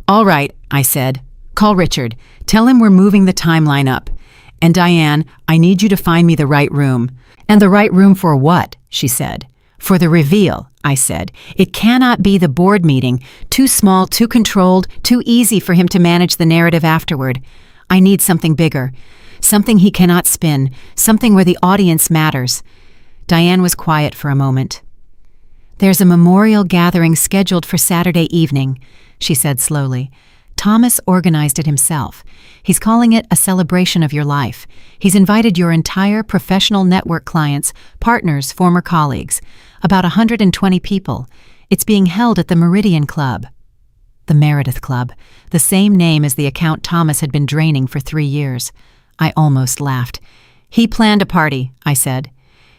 "All right," I said. "Call Richard. Tell him we're moving the timeline up. And Diane, I need you to find me the right room." "And the right room for what?" she said. "For the reveal," I said. "It cannot be the board meeting. Too small, too controlled, too easy for him to manage the narrative afterward. I need something bigger, something he cannot spin, something where the audience matters." Diane was quiet for a moment. "There's a memorial gathering scheduled for Saturday evening," she said slowly. "Thomas organized it himself. He's calling it a celebration of your life. He's invited your entire professional network clients, partners, former colleagues, about 120 people. It's being held at the Meridian Club." The Meredith Club, the same name as the account Thomas had been draining for 3 years. I almost laughed. "He planned a party," I said.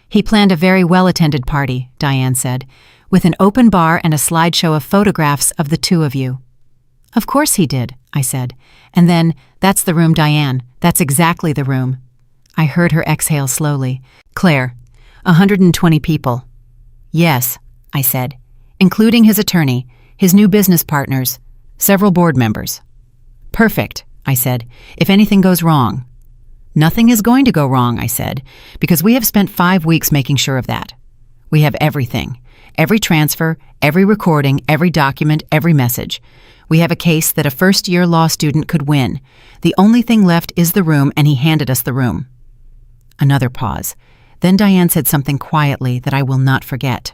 "He planned a very well-attended party," Diane said, "with an open bar and a slideshow of photographs of the two of you." "Of course he did," I said. And then, "That's the room, Diane. That's exactly the room." I heard her exhale slowly. "Claire, 120 people." "Yes," I said, "including his attorney, his new business partners, several board members." "Perfect," I said. "If anything goes wrong." "Nothing is going to go wrong," I said, "because we have spent 5 weeks making sure of that. We have everything. Every transfer, every recording, every document, every message. We have a case that a first-year law student could win. The only thing left is the room, and he handed us the room." Another pause. Then Diane said something quietly that I will not forget.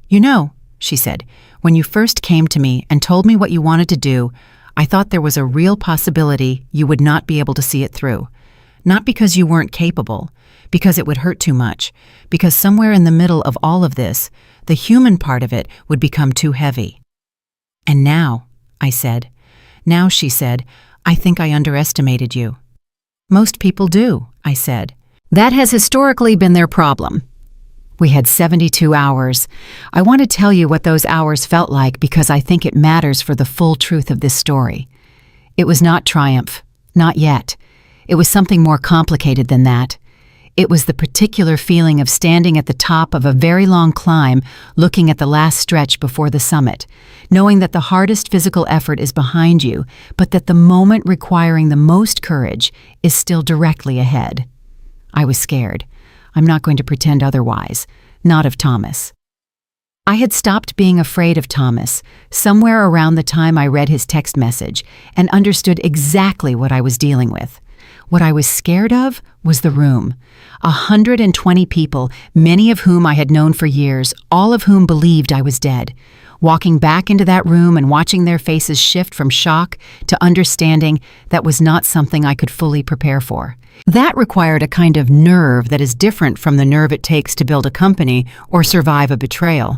"You know," she said, "when you first came to me and told me what you wanted to do, I thought there was a real possibility you would not be able to see it through. Not because you weren't capable, because it would hurt too much, because somewhere in the middle of all of this, the human part of it would become too heavy." "And now," I said. "Now," she said, "I think I underestimated you." "Most people do," I said. "That has historically been their problem." We had 72 hours. I want to tell you what those hours felt like because I think it matters for the full truth of this story. It was not triumph. Not yet. It was something more complicated than that. It was the particular feeling of standing at the top of a very long climb, looking at the last stretch before the summit, knowing that the hardest physical effort is behind you, but that the moment requiring the most courage is still directly ahead. I was scared. I'm not going to pretend otherwise. Not of Thomas. I had stopped being afraid of Thomas somewhere around the time I read his text message and understood exactly what I was dealing with. What I was scared of was the room. 120 people, many of whom I had known for years, all of whom believed I was dead. Walking back into that room and watching their faces shift from shock to understanding, that was not something I could fully prepare for. That required a kind of nerve that is different from the nerve it takes to build a company or survive a betrayal.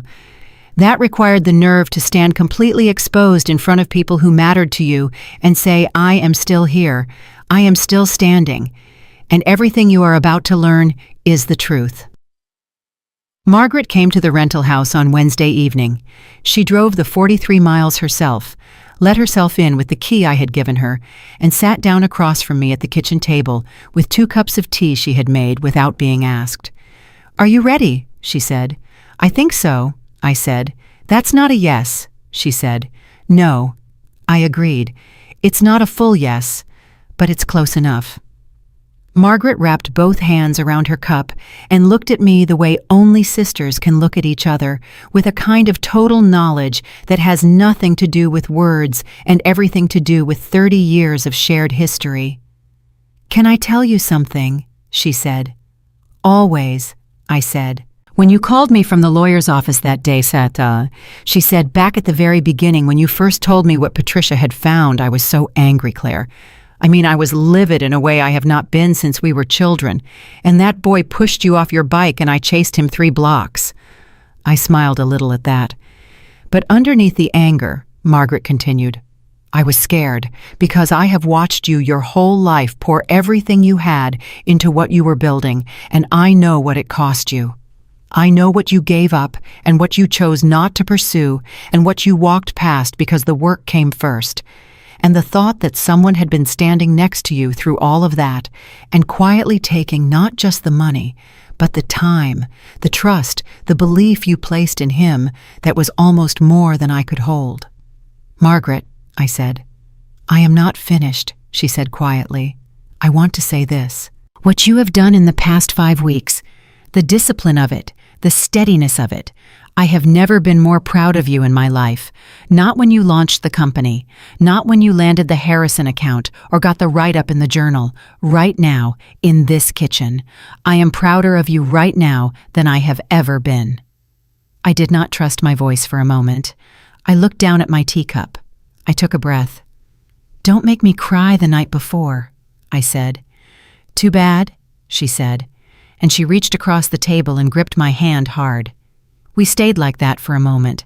That required the nerve to stand completely exposed in front of people who mattered to you and say, "I am still here. I am still standing. And everything you are about to learn is the truth." Margaret came to the rental house on Wednesday evening. She drove the 43 miles herself, let herself in with the key I had given her, and sat down across from me at the kitchen table with 2 cups of tea she had made without being asked. "Are you ready?" she said. "I think so," I said. "That's not a yes," she said. "No," I agreed. "It's not a full yes, but it's close enough." Margaret wrapped both hands around her cup and looked at me the way only sisters can look at each other, with a kind of total knowledge that has nothing to do with words and everything to do with 30 years of shared history. "Can I tell you something?" she said. "Always," I said. "When you called me from the lawyer's office that day, she said, back at the very beginning when you first told me what Patricia had found, I was so angry, Claire. I was livid in a way I have not been since we were children, and that boy pushed you off your bike and I chased him 3 blocks. I smiled a little at that. "But underneath the anger," Margaret continued, "I was scared because I have watched you your whole life pour everything you had into what you were building, and I know what it cost you. I know what you gave up and what you chose not to pursue and what you walked past because the work came first. And the thought that someone had been standing next to you through all of that and quietly taking not just the money, but the time, the trust, the belief you placed in him, that was almost more than I could hold." "Margaret," I said. "I am not finished," she said quietly. "I want to say this. What you have done in the past 5 weeks, the discipline of it, the steadiness of it, I have never been more proud of you in my life. Not when you launched the company, not when you landed the Harrison account or got the write-up in the journal. Right now, in this kitchen, I am prouder of you right now than I have ever been." I did not trust my voice for a moment. I looked down at my teacup. I took a breath. "Don't make me cry the night before," I said. "Too bad," she said, and she reached across the table and gripped my hand hard. We stayed like that for a moment,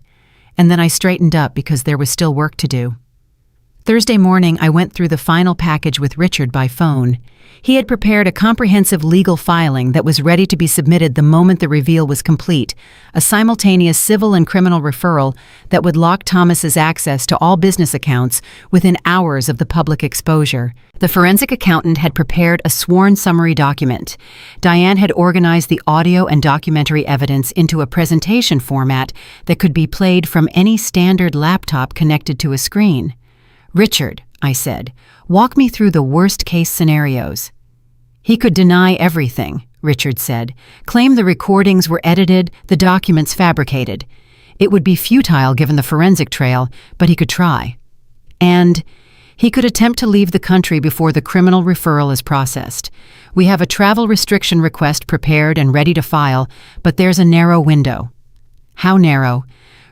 and then I straightened up because there was still work to do. Thursday morning, I went through the final package with Richard by phone. He had prepared a comprehensive legal filing that was ready to be submitted the moment the reveal was complete, a simultaneous civil and criminal referral that would lock Thomas's access to all business accounts within hours of the public exposure. The forensic accountant had prepared a sworn summary document. Diane had organized the audio and documentary evidence into a presentation format that could be played from any standard laptop connected to a screen. "Richard," I said, "walk me through the worst-case scenarios." "He could deny everything," Richard said, "claim the recordings were edited, the documents fabricated. It would be futile given the forensic trail, but he could try. And he could attempt to leave the country before the criminal referral is processed. We have a travel restriction request prepared and ready to file, but there's a narrow window." "How narrow?"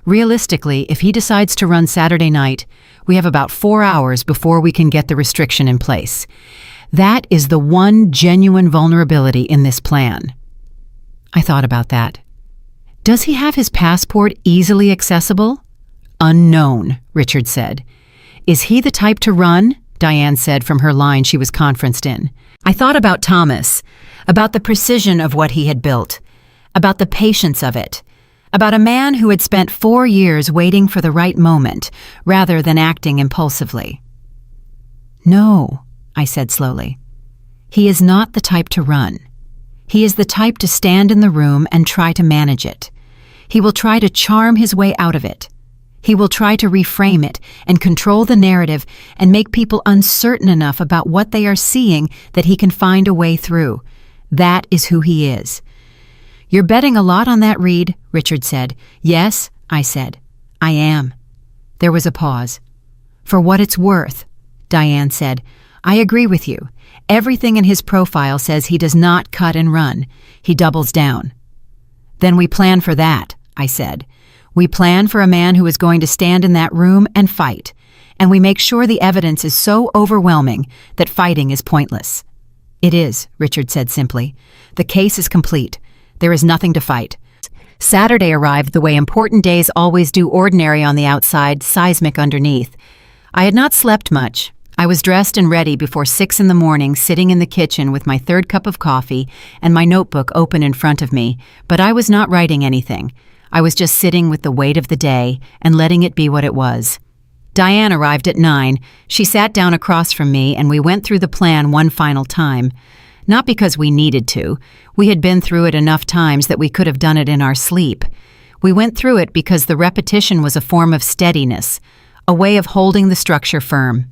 "Realistically, if he decides to run Saturday night, we have about 4 hours before we can get the restriction in place. That is the one genuine vulnerability in this plan." I thought about that. "Does he have his passport easily accessible?" "Unknown," Richard said. "Is he the type to run?" Diane said from her line she was conferenced in. I thought about Thomas, about the precision of what he had built, about the patience of it, about a man who had spent 4 years waiting for the right moment rather than acting impulsively. "No," I said slowly. "He is not the type to run. He is the type to stand in the room and try to manage it. He will try to charm his way out of it. He will try to reframe it and control the narrative and make people uncertain enough about what they are seeing that he can find a way through. That is who he is." "You're betting a lot on that, Reed," Richard said. "Yes," I said. "I am." There was a pause. "For what it's worth," Diane said, "I agree with you. Everything in his profile says he does not cut and run. He doubles down." "Then we plan for that," I said. "We plan for a man who is going to stand in that room and fight, and we make sure the evidence is so overwhelming that fighting is pointless." "It is," Richard said simply. "The case is complete. There is nothing to fight." Saturday arrived the way important days always do, ordinary on the outside, seismic underneath. I had not slept much. I was dressed and ready before 6 in the morning, sitting in the kitchen with my 3rd cup of coffee and my notebook open in front of me, but I was not writing anything. I was just sitting with the weight of the day and letting it be what it was. Diane arrived at 9. She sat down across from me and we went through the plan one final time. Not because we needed to. We had been through it enough times that we could have done it in our sleep. We went through it because the repetition was a form of steadiness, a way of holding the structure firm.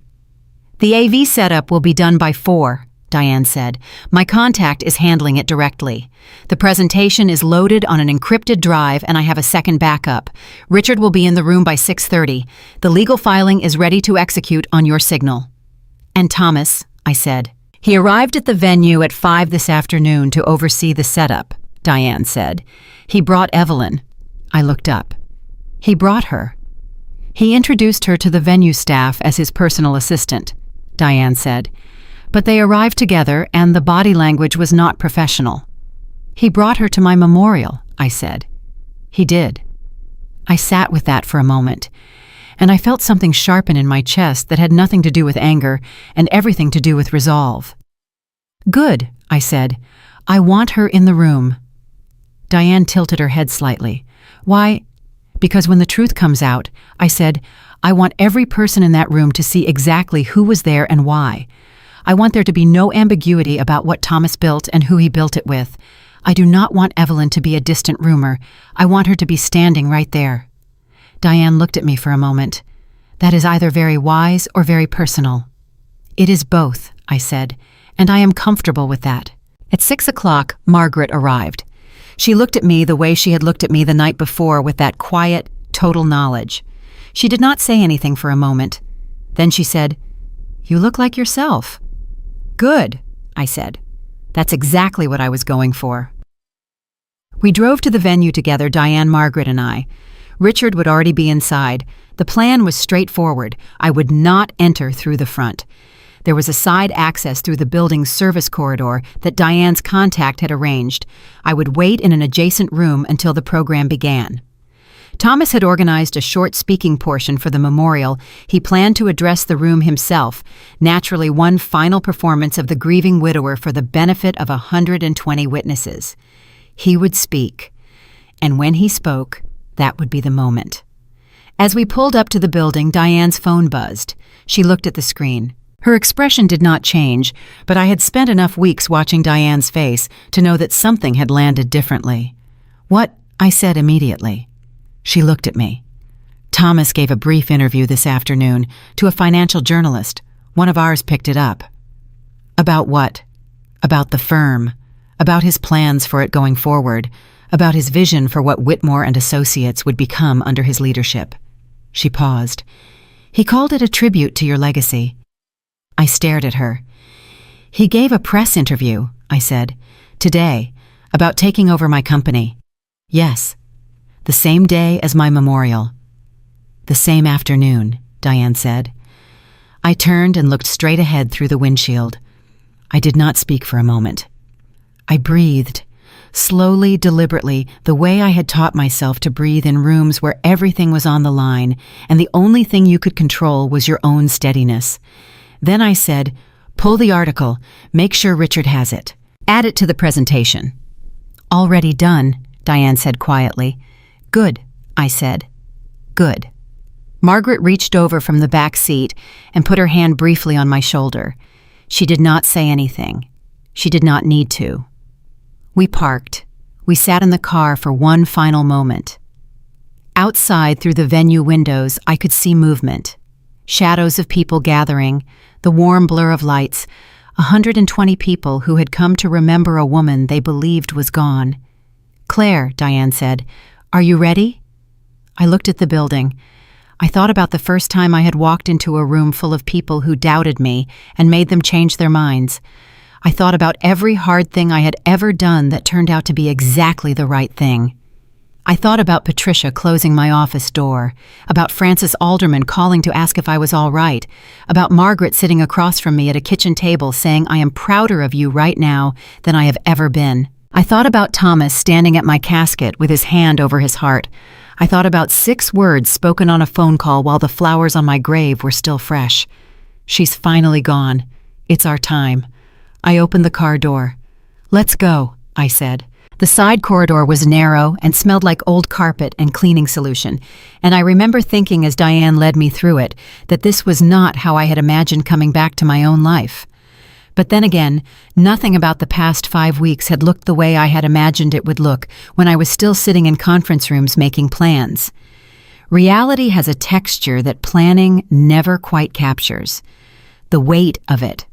"The AV setup will be done by 4, Diane said. "My contact is handling it directly. The presentation is loaded on an encrypted drive and I have a second backup. Richard will be in the room by 6:30. The legal filing is ready to execute on your signal." "And Thomas," I said. "He arrived at the venue at 5 this afternoon to oversee the setup," Diane said. "He brought Evelyn." I looked up. "He brought her." "He introduced her to the venue staff as his personal assistant," Diane said. "But they arrived together and the body language was not professional." "He brought her to my memorial," I said. "He did." I sat with that for a moment, and I felt something sharpen in my chest that had nothing to do with anger and everything to do with resolve. "Good," I said. "I want her in the room." Diane tilted her head slightly. "Why?" "Because when the truth comes out," I said, "I want every person in that room to see exactly who was there and why. I want there to be no ambiguity about what Thomas built and who he built it with. I do not want Evelyn to be a distant rumor. I want her to be standing right there." Diane looked at me for a moment. "That is either very wise or very personal." "It is both," I said, "and I am comfortable with that." At 6 o'clock, Margaret arrived. She looked at me the way she had looked at me the night before, with that quiet, total knowledge. She did not say anything for a moment. Then she said, "You look like yourself." "Good," I said. "That's exactly what I was going for." We drove to the venue together, Diane, Margaret, and I. Richard would already be inside. The plan was straightforward. I would not enter through the front. There was a side access through the building's service corridor that Diane's contact had arranged. I would wait in an adjacent room until the program began. Thomas had organized a short speaking portion for the memorial. He planned to address the room himself, naturally one final performance of the grieving widower for the benefit of 120 witnesses. He would speak, and when he spoke, that would be the moment. As we pulled up to the building, Diane's phone buzzed. She looked at the screen. Her expression did not change, but I had spent enough weeks watching Diane's face to know that something had landed differently. "What?" I said immediately. She looked at me. "Thomas gave a brief interview this afternoon to a financial journalist. One of ours picked it up." "About what?" "About the firm. About his plans for it going forward. About his vision for what Whitmore and Associates would become under his leadership." She paused. "He called it a tribute to your legacy." I stared at her. "He gave a press interview," I said, "today, about taking over my company." "Yes. The same day as my memorial." "The same afternoon," Diane said. I turned and looked straight ahead through the windshield. I did not speak for a moment. I breathed, slowly, deliberately, the way I had taught myself to breathe in rooms where everything was on the line, and the only thing you could control was your own steadiness. Then I said, "Pull the article. Make sure Richard has it. Add it to the presentation." "Already done," Diane said quietly. "Good," I said. "Good." Margaret reached over from the back seat and put her hand briefly on my shoulder. She did not say anything. She did not need to. We parked. We sat in the car for one final moment. Outside, through the venue windows, I could see movement. Shadows of people gathering, the warm blur of lights, 120 people who had come to remember a woman they believed was gone. "Claire," Diane said, "are you ready?" I looked at the building. I thought about the first time I had walked into a room full of people who doubted me and made them change their minds. I thought about every hard thing I had ever done that turned out to be exactly the right thing. I thought about Patricia closing my office door, about Francis Alderman calling to ask if I was all right, about Margaret sitting across from me at a kitchen table saying, "I am prouder of you right now than I have ever been." I thought about Thomas standing at my casket with his hand over his heart. I thought about 6 words spoken on a phone call while the flowers on my grave were still fresh. "She's finally gone. It's our time." I opened the car door. "Let's go," I said. The side corridor was narrow and smelled like old carpet and cleaning solution, and I remember thinking as Diane led me through it that this was not how I had imagined coming back to my own life. But then again, nothing about the past 5 weeks had looked the way I had imagined it would look when I was still sitting in conference rooms making plans. Reality has a texture that planning never quite captures. The weight of it.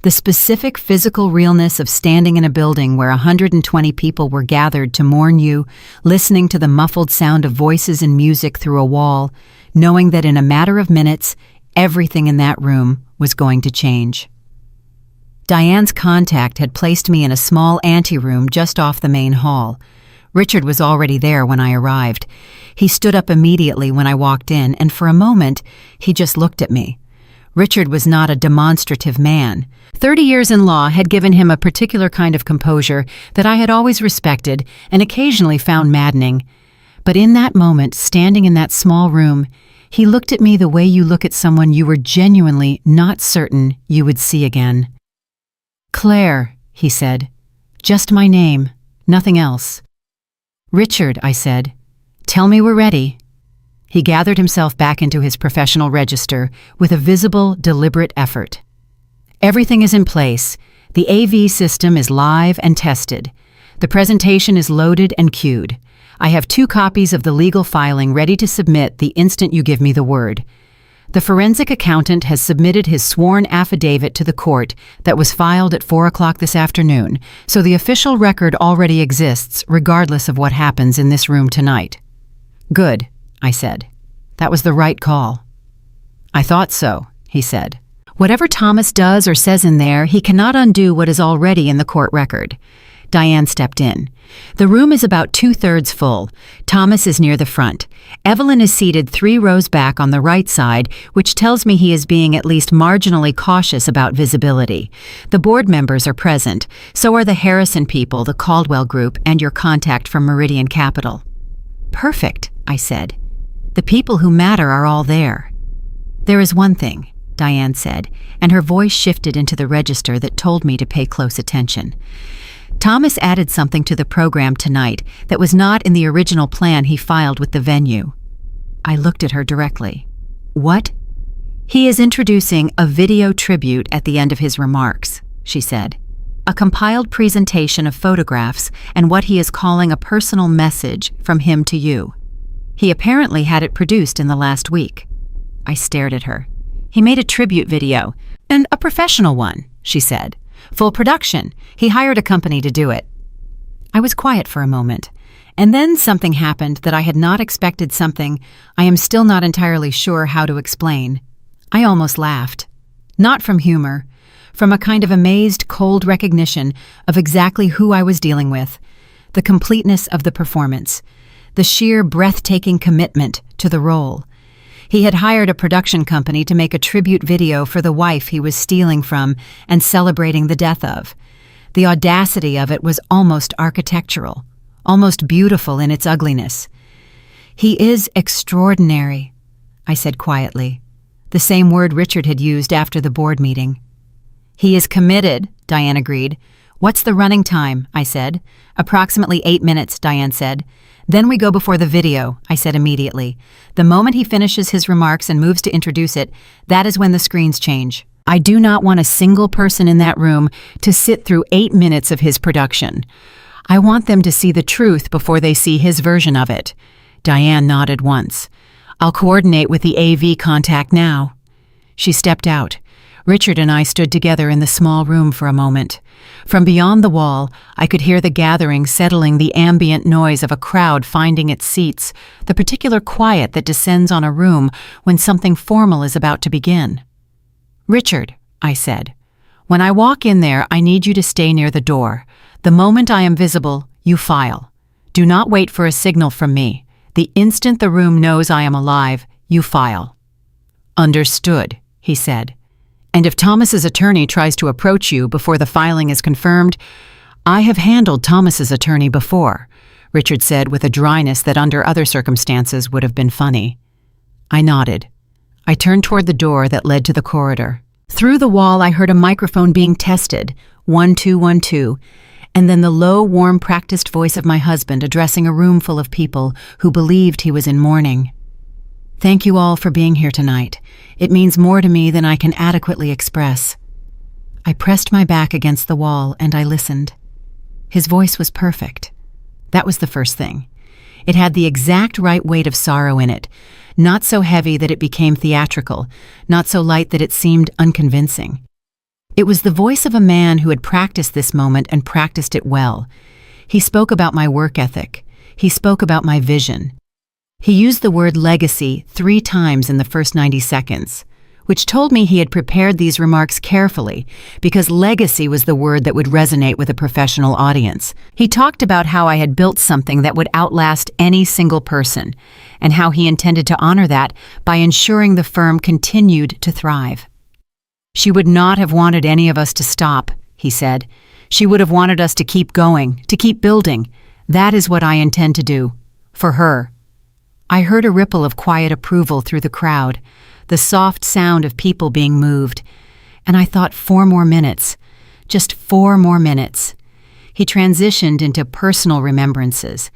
The specific physical realness of standing in a building where 120 people were gathered to mourn you, listening to the muffled sound of voices and music through a wall, knowing that in a matter of minutes, everything in that room was going to change. Diane's contact had placed me in a small anteroom just off the main hall. Richard was already there when I arrived. He stood up immediately when I walked in, and for a moment, he just looked at me. Richard was not a demonstrative man. 30 years in law had given him a particular kind of composure that I had always respected and occasionally found maddening. But in that moment, standing in that small room, he looked at me the way you look at someone you were genuinely not certain you would see again. "Claire," he said. "Just my name, nothing else." "Richard," I said. "Tell me we're ready." He gathered himself back into his professional register with a visible, deliberate effort. "Everything is in place. The AV system is live and tested. The presentation is loaded and queued. I have 2 copies of the legal filing ready to submit the instant you give me the word. The forensic accountant has submitted his sworn affidavit to the court that was filed at 4 o'clock this afternoon, so the official record already exists regardless of what happens in this room tonight." "Good," I said. "That was the right call." "I thought so," he said. "Whatever Thomas does or says in there, he cannot undo what is already in the court record." Diane stepped in. "The room is about 2/3 full. Thomas is near the front. Evelyn is seated 3 rows back on the right side, which tells me he is being at least marginally cautious about visibility. The board members are present. So are the Harrison people, the Caldwell group, and your contact from Meridian Capital." "Perfect," I said. "The people who matter are all there." "There is one thing," Diane said, and her voice shifted into the register that told me to pay close attention. "Thomas added something to the program tonight that was not in the original plan he filed with the venue." I looked at her directly. "What?" "He is introducing a video tribute at the end of his remarks," she said. "A compiled presentation of photographs and what he is calling a personal message from him to you. He apparently had it produced in the last week." I stared at her. "He made a tribute video, and a professional one," she said. "Full production. He hired a company to do it." I was quiet for a moment, and then something happened that I had not expected, something I am still not entirely sure how to explain. I almost laughed. Not from humor, from a kind of amazed, cold recognition of exactly who I was dealing with, the completeness of the performance, the sheer breathtaking commitment to the role. He had hired a production company to make a tribute video for the wife he was stealing from and celebrating the death of. The audacity of it was almost architectural, almost beautiful in its ugliness. "He is extraordinary," I said quietly, the same word Richard had used after the board meeting. "He is committed," Diane agreed. "What's the running time?" I said. "Approximately 8 minutes," Diane said. "Then we go before the video," I said immediately. "The moment he finishes his remarks and moves to introduce it, that is when the screens change. I do not want a single person in that room to sit through 8 minutes of his production. I want them to see the truth before they see his version of it." Diane nodded once. "I'll coordinate with the AV contact now." She stepped out. Richard and I stood together in the small room for a moment. From beyond the wall, I could hear the gathering settling, the ambient noise of a crowd finding its seats, the particular quiet that descends on a room when something formal is about to begin. "Richard," I said, "when I walk in there, I need you to stay near the door. The moment I am visible, you file. Do not wait for a signal from me. The instant the room knows I am alive, you file." "Understood," he said. "And if Thomas's attorney tries to approach you before the filing is confirmed—" "I have handled Thomas's attorney before," Richard said with a dryness that under other circumstances would have been funny. I nodded. I turned toward the door that led to the corridor. Through the wall I heard a microphone being tested, 1212, and then the low, warm, practiced voice of my husband addressing a room full of people who believed he was in mourning. "Thank you all for being here tonight. It means more to me than I can adequately express." I pressed my back against the wall and I listened. His voice was perfect. That was the first thing. It had the exact right weight of sorrow in it, not so heavy that it became theatrical, not so light that it seemed unconvincing. It was the voice of a man who had practiced this moment and practiced it well. He spoke about my work ethic. He spoke about my vision. He used the word legacy 3 times in the first 90 seconds, which told me he had prepared these remarks carefully because legacy was the word that would resonate with a professional audience. He talked about how I had built something that would outlast any single person and how he intended to honor that by ensuring the firm continued to thrive. She would not have wanted any of us to stop, he said. She would have wanted us to keep going, to keep building. That is what I intend to do. For her. I heard a ripple of quiet approval through the crowd, the soft sound of people being moved, and I thought 4 more minutes. Just 4 more minutes. He transitioned into personal remembrances.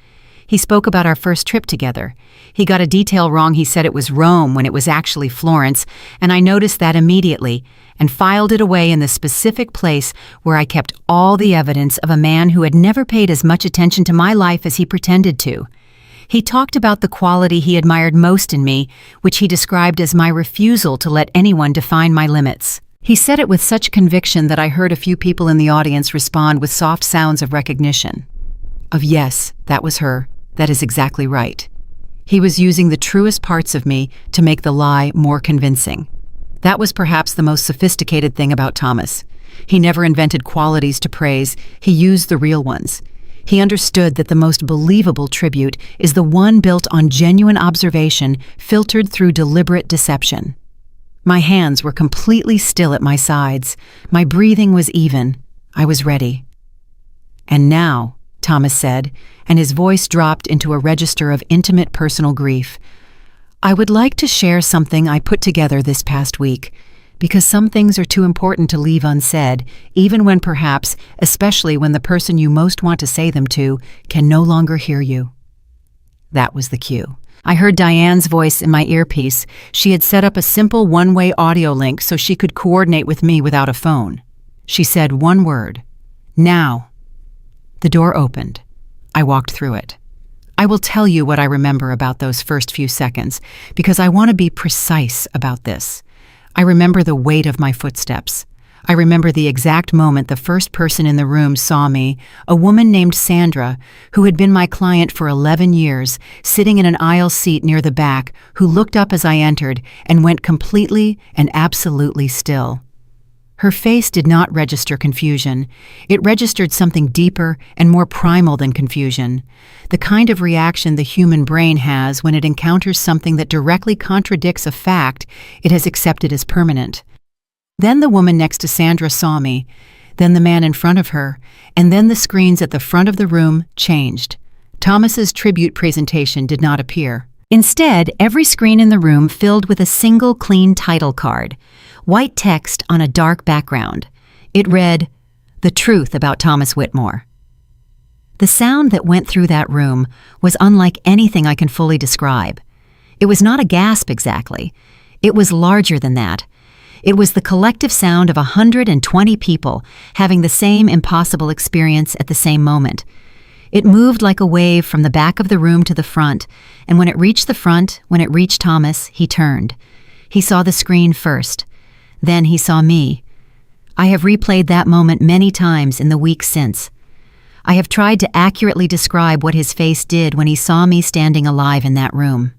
He spoke about our first trip together. He got a detail wrong. He said it was Rome when it was actually Florence, and I noticed that immediately and filed it away in the specific place where I kept all the evidence of a man who had never paid as much attention to my life as he pretended to. He talked about the quality he admired most in me, which he described as my refusal to let anyone define my limits. He said it with such conviction that I heard a few people in the audience respond with soft sounds of recognition. Of yes, that was her. That is exactly right. He was using the truest parts of me to make the lie more convincing. That was perhaps the most sophisticated thing about Thomas. He never invented qualities to praise. He used the real ones. He understood that the most believable tribute is the one built on genuine observation, filtered through deliberate deception. My hands were completely still at my sides. My breathing was even. I was ready. And now, Thomas said, and his voice dropped into a register of intimate personal grief, I would like to share something I put together this past week, because some things are too important to leave unsaid, even when perhaps, especially when the person you most want to say them to, can no longer hear you. That was the cue. I heard Diane's voice in my earpiece. She had set up a simple one-way audio link so she could coordinate with me without a phone. She said one word, now. The door opened. I walked through it. I will tell you what I remember about those first few seconds, because I want to be precise about this. I remember the weight of my footsteps. I remember the exact moment the first person in the room saw me, a woman named Sandra, who had been my client for 11 years, sitting in an aisle seat near the back, who looked up as I entered and went completely and absolutely still. Her face did not register confusion. It registered something deeper and more primal than confusion, the kind of reaction the human brain has when it encounters something that directly contradicts a fact it has accepted as permanent. Then the woman next to Sandra saw me, then the man in front of her, and then the screens at the front of the room changed. Thomas's tribute presentation did not appear. Instead, every screen in the room filled with a single clean title card, white text on a dark background. It read, "The Truth About Thomas Whitmore." The sound that went through that room was unlike anything I can fully describe. It was not a gasp exactly. It was larger than that. It was the collective sound of 120 people having the same impossible experience at the same moment. It moved like a wave from the back of the room to the front, and when it reached the front, when it reached Thomas, he turned. He saw the screen first. Then he saw me. I have replayed that moment many times in the weeks since. I have tried to accurately describe what his face did when he saw me standing alive in that room.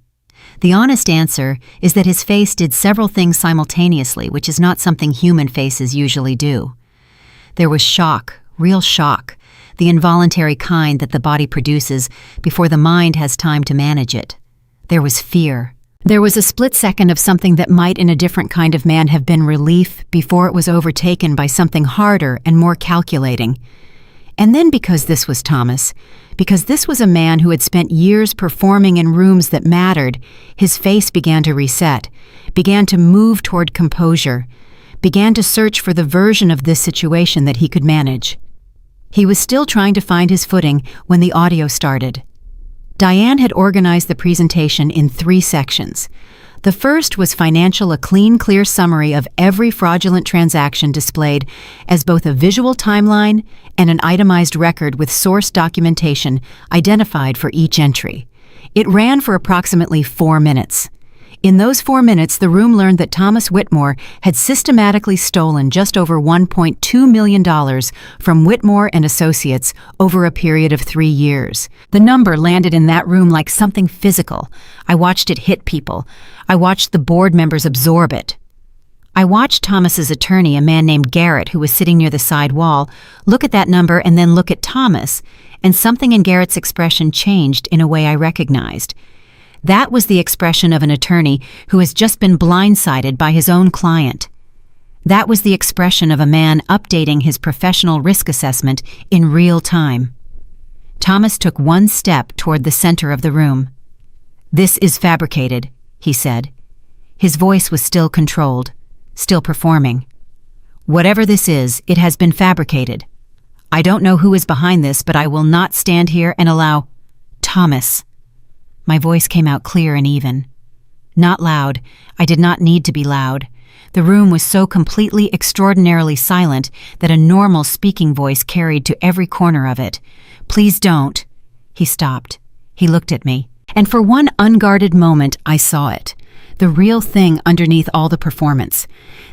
The honest answer is that his face did several things simultaneously, which is not something human faces usually do. There was shock, real shock, the involuntary kind that the body produces before the mind has time to manage it. There was fear. There was a split second of something that might in a different kind of man have been relief before it was overtaken by something harder and more calculating. And then because this was Thomas, because this was a man who had spent years performing in rooms that mattered, his face began to reset, began to move toward composure, began to search for the version of this situation that he could manage. He was still trying to find his footing when the audio started. Diane had organized the presentation in 3 sections. The first was financial, a clean, clear summary of every fraudulent transaction displayed as both a visual timeline and an itemized record with source documentation identified for each entry. It ran for approximately 4 minutes. In those 4 minutes, the room learned that Thomas Whitmore had systematically stolen just over $1.2 million from Whitmore and Associates over a period of 3 years. The number landed in that room like something physical. I watched it hit people. I watched the board members absorb it. I watched Thomas's attorney, a man named Garrett, who was sitting near the side wall, look at that number and then look at Thomas, and something in Garrett's expression changed in a way I recognized. That was the expression of an attorney who has just been blindsided by his own client. That was the expression of a man updating his professional risk assessment in real time. Thomas took one step toward the center of the room. "This is fabricated," he said. His voice was still controlled, still performing. "Whatever this is, it has been fabricated. I don't know who is behind this, but I will not stand here and allow Thomas." My voice came out clear and even. Not loud. I did not need to be loud. The room was so completely, extraordinarily silent that a normal speaking voice carried to every corner of it. "Please don't." He stopped. He looked at me. And for one unguarded moment, I saw it. The real thing underneath all the performance.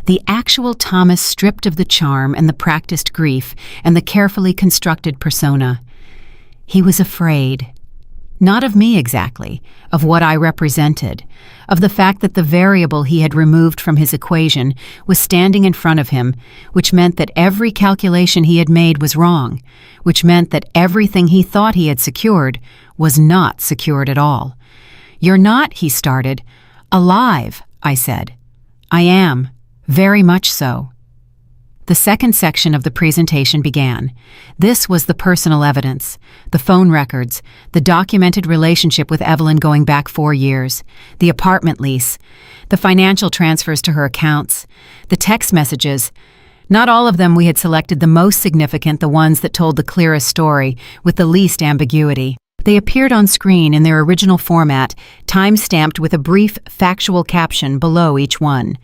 The actual Thomas stripped of the charm and the practiced grief and the carefully constructed persona. He was afraid. Not of me exactly, of what I represented, of the fact that the variable he had removed from his equation was standing in front of him, which meant that every calculation he had made was wrong, which meant that everything he thought he had secured was not secured at all. "You're not," he started. "Alive," I said. "I am, very much so." The second section of the presentation began. This was the personal evidence, the phone records, the documented relationship with Evelyn going back 4 years, the apartment lease, the financial transfers to her accounts, the text messages. Not all of them we had selected, the most significant, the ones that told the clearest story, with the least ambiguity. They appeared on screen in their original format, time-stamped with a brief, factual caption below each one.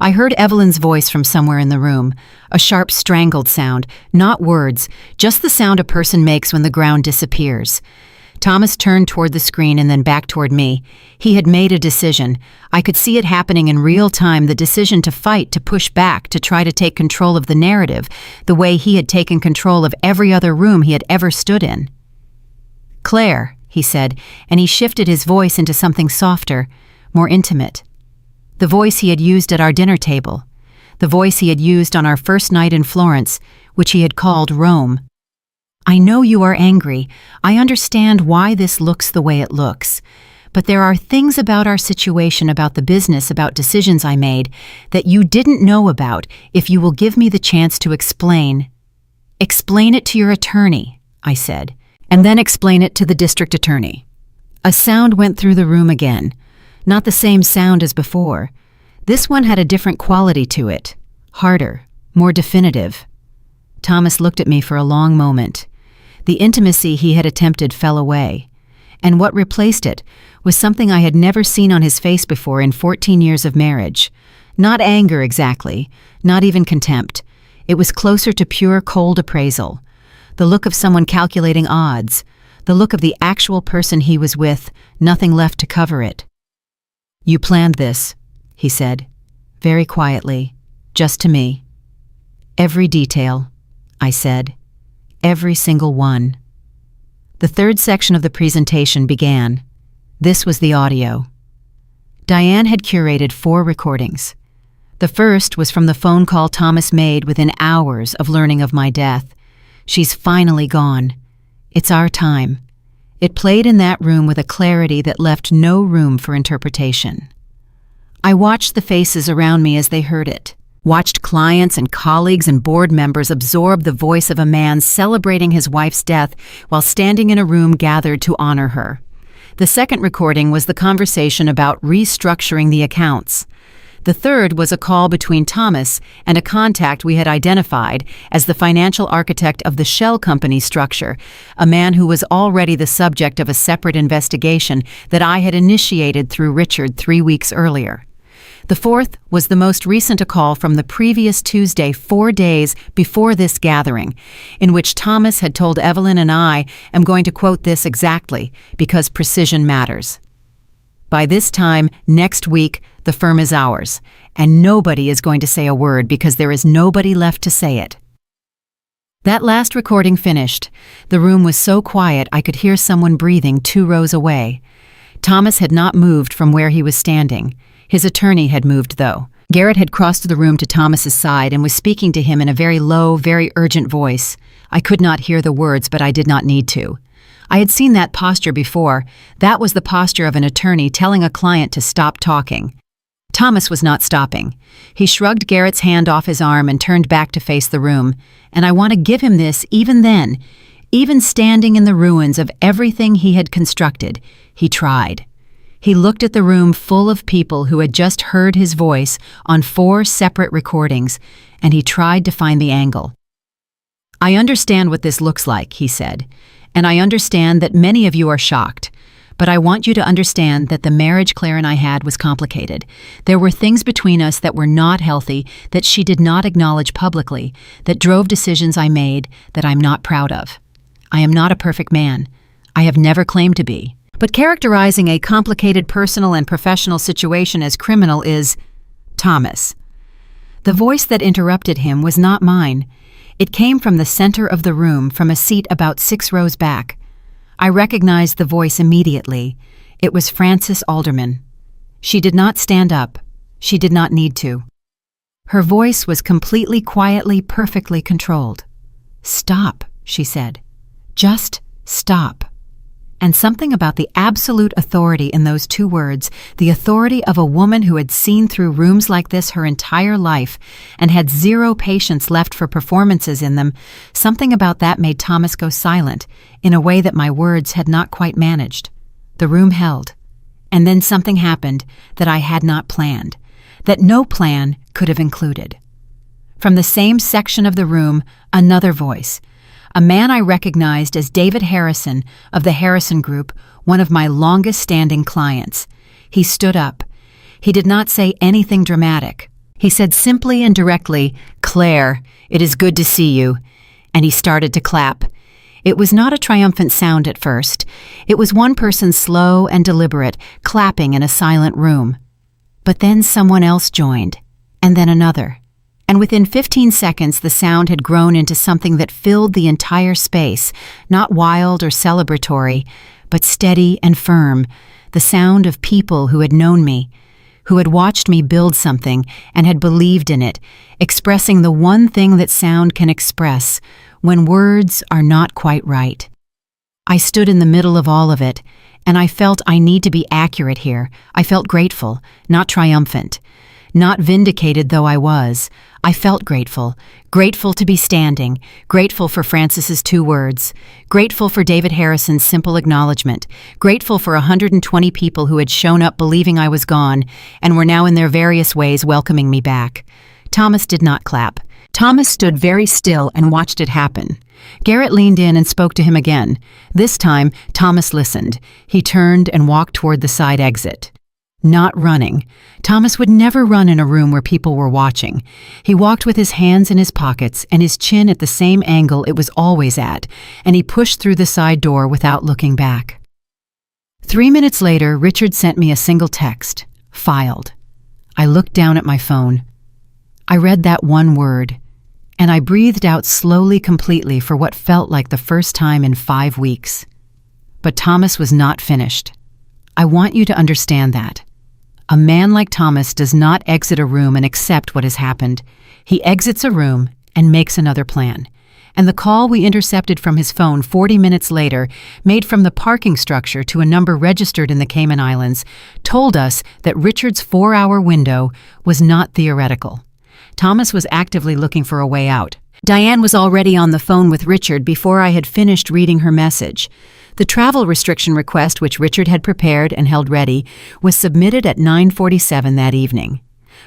I heard Evelyn's voice from somewhere in the room, a sharp strangled sound, not words, just the sound a person makes when the ground disappears. Thomas turned toward the screen and then back toward me. He had made a decision. I could see it happening in real time, the decision to fight, to push back, to try to take control of the narrative, the way he had taken control of every other room he had ever stood in. "Claire," he said, and he shifted his voice into something softer, more intimate. The voice he had used at our dinner table, the voice he had used on our first night in Florence, which he had called Rome. "I know you are angry. I understand why this looks the way it looks. But there are things about our situation, about the business, about decisions I made, that you didn't know about if you will give me the chance to explain. Explain it to your attorney," I said, "and then explain it to the district attorney." A sound went through the room again. Not the same sound as before. This one had a different quality to it, harder, more definitive. Thomas looked at me for a long moment. The intimacy he had attempted fell away, and what replaced it was something I had never seen on his face before in 14 years of marriage. Not anger exactly, not even contempt. It was closer to pure cold appraisal. The look of someone calculating odds, the look of the actual person he was with, nothing left to cover it. "You planned this," he said, very quietly, just to me. "Every detail," I said, "every single one." The third section of the presentation began. This was the audio. Diane had curated 4 recordings. The first was from the phone call Thomas made within hours of learning of my death. "She's finally gone. It's our time." It played in that room with a clarity that left no room for interpretation. I watched the faces around me as they heard it, watched clients and colleagues and board members absorb the voice of a man celebrating his wife's death while standing in a room gathered to honor her. The second recording was the conversation about restructuring the accounts. The third was a call between Thomas and a contact we had identified as the financial architect of the shell company structure, a man who was already the subject of a separate investigation that I had initiated through Richard 3 weeks earlier. The fourth was the most recent call from the previous Tuesday, 4 days before this gathering, in which Thomas had told Evelyn, and I am going to quote this exactly because precision matters. By this time, next week, the firm is ours, and nobody is going to say a word because there is nobody left to say it." That last recording finished. The room was so quiet I could hear someone breathing 2 rows away. Thomas had not moved from where he was standing. His attorney had moved, though. Garrett had crossed the room to Thomas's side and was speaking to him in a very low, very urgent voice. I could not hear the words, but I did not need to. I had seen that posture before. That was the posture of an attorney telling a client to stop talking. Thomas was not stopping. He shrugged Garrett's hand off his arm and turned back to face the room. And I want to give him this even then. Even standing in the ruins of everything he had constructed, he tried. He looked at the room full of people who had just heard his voice on 4 separate recordings, and he tried to find the angle. "I understand what this looks like," he said, "and I understand that many of you are shocked. But I want you to understand that the marriage Claire and I had was complicated. There were things between us that were not healthy, that she did not acknowledge publicly, that drove decisions I made that I'm not proud of. I am not a perfect man. I have never claimed to be. But characterizing a complicated personal and professional situation as criminal is Thomas." The voice that interrupted him was not mine. It came from the center of the room, from a seat about 6 rows back. I recognized the voice immediately. It was Frances Alderman. She did not stand up. She did not need to. Her voice was completely, quietly, perfectly controlled. "Stop," she said. "Just stop." And something about the absolute authority in those 2 words, the authority of a woman who had seen through rooms like this her entire life and had 0 patience left for performances in them, something about that made Thomas go silent in a way that my words had not quite managed. The room held. And then something happened that I had not planned, that no plan could have included. From the same section of the room, another voice. A man I recognized as David Harrison of the Harrison Group, one of my longest-standing clients. He stood up. He did not say anything dramatic. He said simply and directly, "Claire, it is good to see you." And he started to clap. It was not a triumphant sound at first. It was one person slow and deliberate, clapping in a silent room. But then someone else joined, and then another. And within 15 seconds, the sound had grown into something that filled the entire space, not wild or celebratory, but steady and firm, the sound of people who had known me, who had watched me build something and had believed in it, expressing the one thing that sound can express when words are not quite right. I stood in the middle of all of it, and I felt I need to be accurate here. I felt grateful, not triumphant. Not vindicated though I was, I felt grateful. Grateful to be standing, grateful for Frances's 2 words, grateful for David Harrison's simple acknowledgement, grateful for 120 people who had shown up believing I was gone and were now in their various ways welcoming me back. Thomas did not clap. Thomas stood very still and watched it happen. Garrett leaned in and spoke to him again. This time, Thomas listened. He turned and walked toward the side exit. Not running. Thomas would never run in a room where people were watching. He walked with his hands in his pockets and his chin at the same angle it was always at, and he pushed through the side door without looking back. 3 minutes later, Richard sent me a single text. Filed. I looked down at my phone. I read that one word, and I breathed out slowly, completely for what felt like the first time in 5 weeks. But Thomas was not finished. I want you to understand that. A man like Thomas does not exit a room and accept what has happened. He exits a room and makes another plan. And the call we intercepted from his phone 40 minutes later, made from the parking structure to a number registered in the Cayman Islands, told us that Richard's 4-hour window was not theoretical. Thomas was actively looking for a way out. Diane was already on the phone with Richard before I had finished reading her message. The travel restriction request, which Richard had prepared and held ready, was submitted at 9:47 that evening.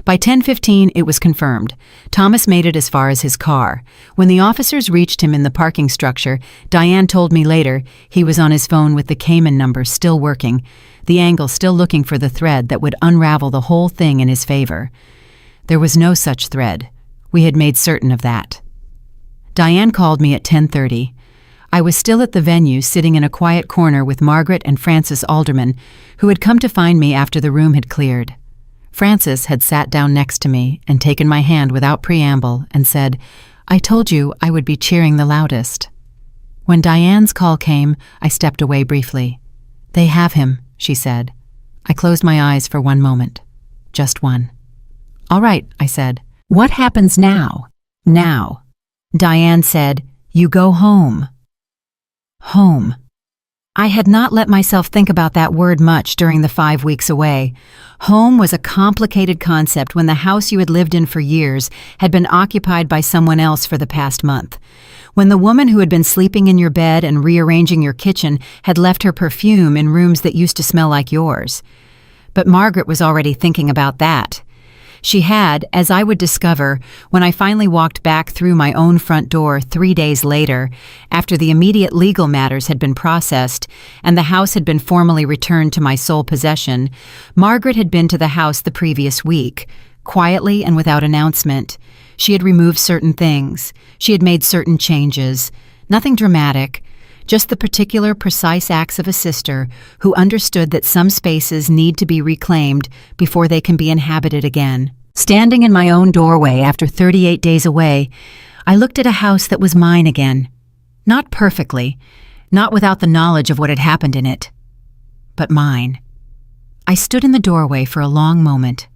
By 10:15, it was confirmed. Thomas made it as far as his car. When the officers reached him in the parking structure, Diane told me later he was on his phone with the Cayman number still working, the angle still looking for the thread that would unravel the whole thing in his favor. There was no such thread. We had made certain of that. Diane called me at 10:30. I was still at the venue, sitting in a quiet corner with Margaret and Frances Alderman, who had come to find me after the room had cleared. Frances had sat down next to me and taken my hand without preamble and said, "I told you I would be cheering the loudest." When Diane's call came, I stepped away briefly. "They have him," she said. I closed my eyes for one moment. Just one. "All right," I said. "What happens now?" "Now." Diane said, "You go home." Home. I had not let myself think about that word much during the 5 weeks away. Home was a complicated concept when the house you had lived in for years had been occupied by someone else for the past month. When the woman who had been sleeping in your bed and rearranging your kitchen had left her perfume in rooms that used to smell like yours. But Margaret was already thinking about that. She had, as I would discover when I finally walked back through my own front door 3 days later, after the immediate legal matters had been processed and the house had been formally returned to my sole possession, Margaret had been to the house the previous week, quietly and without announcement. She had removed certain things. She had made certain changes. Nothing dramatic, just the particular, precise acts of a sister who understood that some spaces need to be reclaimed before they can be inhabited again. Standing in my own doorway after 38 days away, I looked at a house that was mine again. Not perfectly, not without the knowledge of what had happened in it, but mine. I stood in the doorway for a long moment,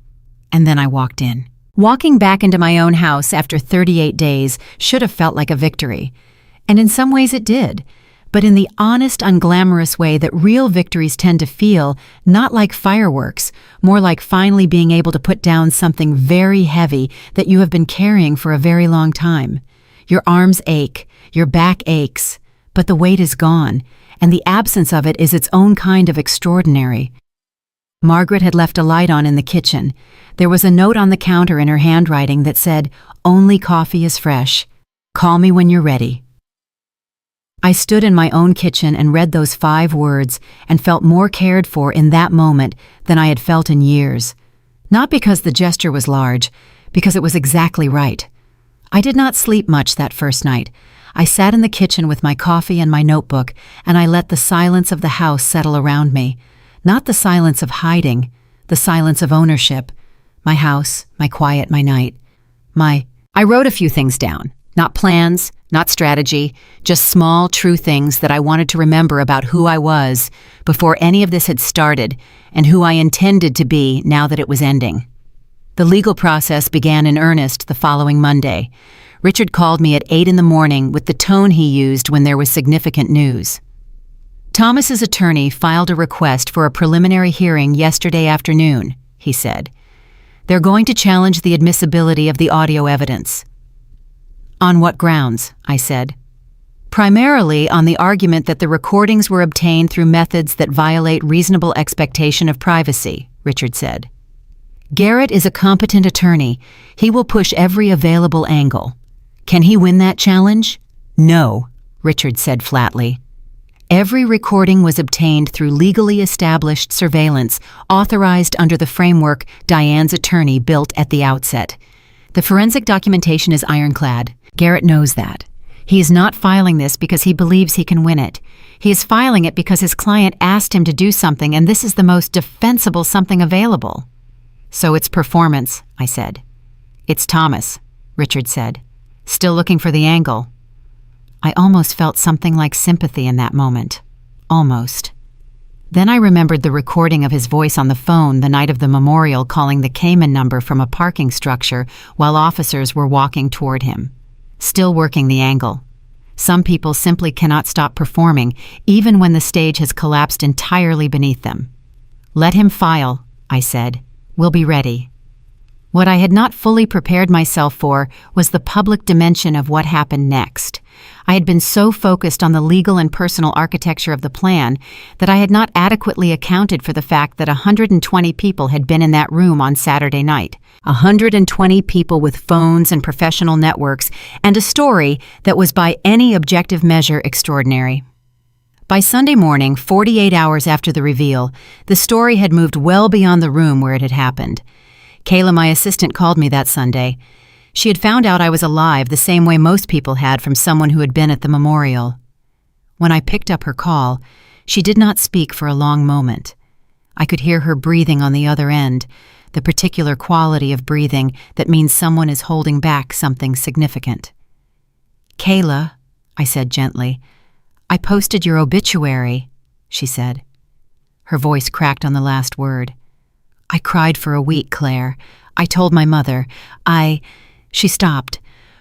and then I walked in. Walking back into my own house after 38 days should have felt like a victory, and in some ways it did. But in the honest, unglamorous way that real victories tend to feel, not like fireworks, more like finally being able to put down something very heavy that you have been carrying for a very long time. Your arms ache, your back aches, but the weight is gone, and the absence of it is its own kind of extraordinary. Margaret had left a light on in the kitchen. There was a note on the counter in her handwriting that said, "Only coffee is fresh. Call me when you're ready." I stood in my own kitchen and read those 5 words and felt more cared for in that moment than I had felt in years. Not because the gesture was large, because it was exactly right. I did not sleep much that first night. I sat in the kitchen with my coffee and my notebook, and I let the silence of the house settle around me. Not the silence of hiding, the silence of ownership. My house, my quiet, my night. I wrote a few things down. Not plans, not strategy, just small, true things that I wanted to remember about who I was before any of this had started and who I intended to be now that it was ending. The legal process began in earnest the following Monday. Richard called me at 8 in the morning with the tone he used when there was significant news. "Thomas's attorney filed a request for a preliminary hearing yesterday afternoon," he said. "They're going to challenge the admissibility of the audio evidence." "On what grounds?" I said. "Primarily on the argument that the recordings were obtained through methods that violate reasonable expectation of privacy," Richard said. "Garrett is a competent attorney. He will push every available angle. Can he win that challenge?" "No," Richard said flatly. "Every recording was obtained through legally established surveillance authorized under the framework Diane's attorney built at the outset. The forensic documentation is ironclad. Garrett knows that. He is not filing this because he believes he can win it. He is filing it because his client asked him to do something, and this is the most defensible something available." "So it's performance," I said. "It's Thomas," Richard said. "Still looking for the angle." I almost felt something like sympathy in that moment. Almost. Then I remembered the recording of his voice on the phone the night of the memorial calling the Cayman number from a parking structure while officers were walking toward him. Still working the angle. Some people simply cannot stop performing, even when the stage has collapsed entirely beneath them. "Let him file," I said. "We'll be ready." What I had not fully prepared myself for was the public dimension of what happened next. I had been so focused on the legal and personal architecture of the plan that I had not adequately accounted for the fact that 120 people had been in that room on Saturday night. 120 people with phones and professional networks, and a story that was by any objective measure extraordinary. By Sunday morning, 48 hours after the reveal, the story had moved well beyond the room where it had happened. Kayla, my assistant, called me that Sunday. She had found out I was alive the same way most people had from someone who had been at the memorial. When I picked up her call, she did not speak for a long moment. I could hear her breathing on the other end, the particular quality of breathing that means someone is holding back something significant. "Kayla," I said gently. "I posted your obituary," she said. Her voice cracked on the last word. "I cried for a week, Claire. I told my mother. She stopped,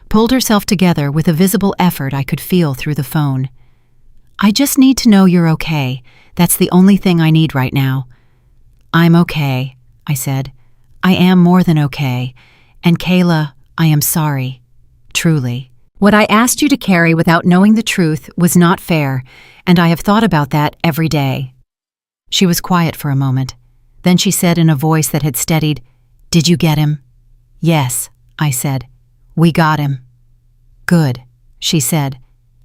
pulled herself together with a visible effort I could feel through the phone. "I just need to know you're okay. That's the only thing I need right now." "I'm okay," I said. "I am more than okay. And Kayla, I am sorry. Truly. What I asked you to carry without knowing the truth was not fair, and I have thought about that every day." She was quiet for a moment. Then she said in a voice that had steadied, "Did you get him?" "Yes," I said. "We got him." "Good," she said,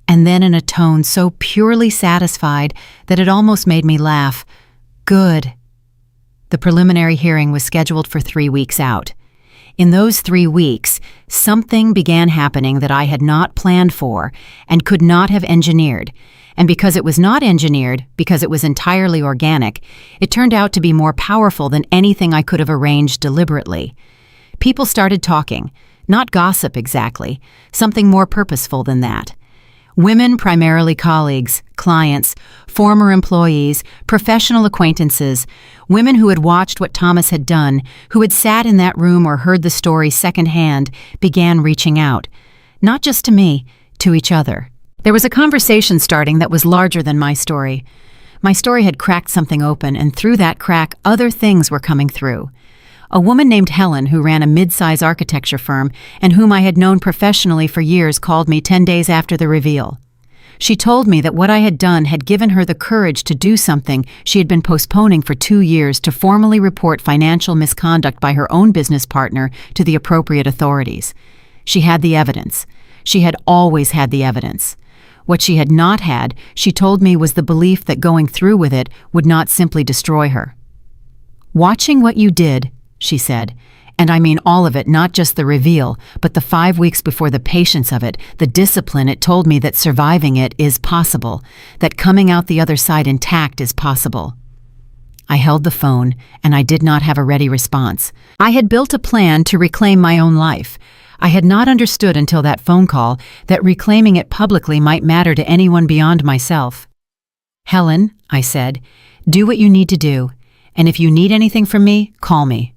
and then in a tone so purely satisfied that it almost made me laugh, "Good." The preliminary hearing was scheduled for 3 weeks out. In those 3 weeks, something began happening that I had not planned for and could not have engineered. And because it was not engineered, because it was entirely organic, it turned out to be more powerful than anything I could have arranged deliberately. People started talking, not gossip exactly, something more purposeful than that. Women, primarily colleagues, clients, former employees, professional acquaintances, women who had watched what Thomas had done, who had sat in that room or heard the story secondhand, began reaching out. Not just to me, to each other. There was a conversation starting that was larger than my story. My story had cracked something open, and through that crack, other things were coming through. A woman named Helen, who ran a mid-size architecture firm and whom I had known professionally for years, called me 10 days after the reveal. She told me that what I had done had given her the courage to do something she had been postponing for 2 years, to formally report financial misconduct by her own business partner to the appropriate authorities. She had the evidence. She had always had the evidence. What she had not had, she told me, was the belief that going through with it would not simply destroy her. "Watching what you did," she said, "and I mean all of it, not just the reveal, but the 5 weeks before, the patience of it, the discipline, it told me that surviving it is possible, that coming out the other side intact is possible." I held the phone, and I did not have a ready response. I had built a plan to reclaim my own life. I had not understood until that phone call that reclaiming it publicly might matter to anyone beyond myself. "Helen," I said, "do what you need to do, and if you need anything from me, call me."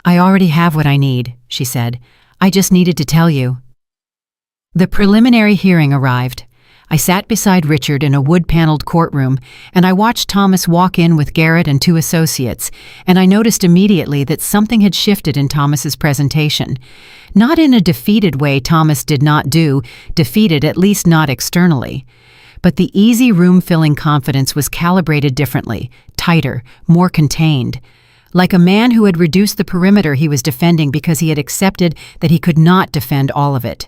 "I already have what I need," she said. "I just needed to tell you." The preliminary hearing arrived. I sat beside Richard in a wood-paneled courtroom, and I watched Thomas walk in with Garrett and 2 associates, and I noticed immediately that something had shifted in Thomas's presentation. Not in a defeated way. Thomas did not do defeated, at least not externally. But the easy room-filling confidence was calibrated differently, tighter, more contained. Like a man who had reduced the perimeter he was defending because he had accepted that he could not defend all of it.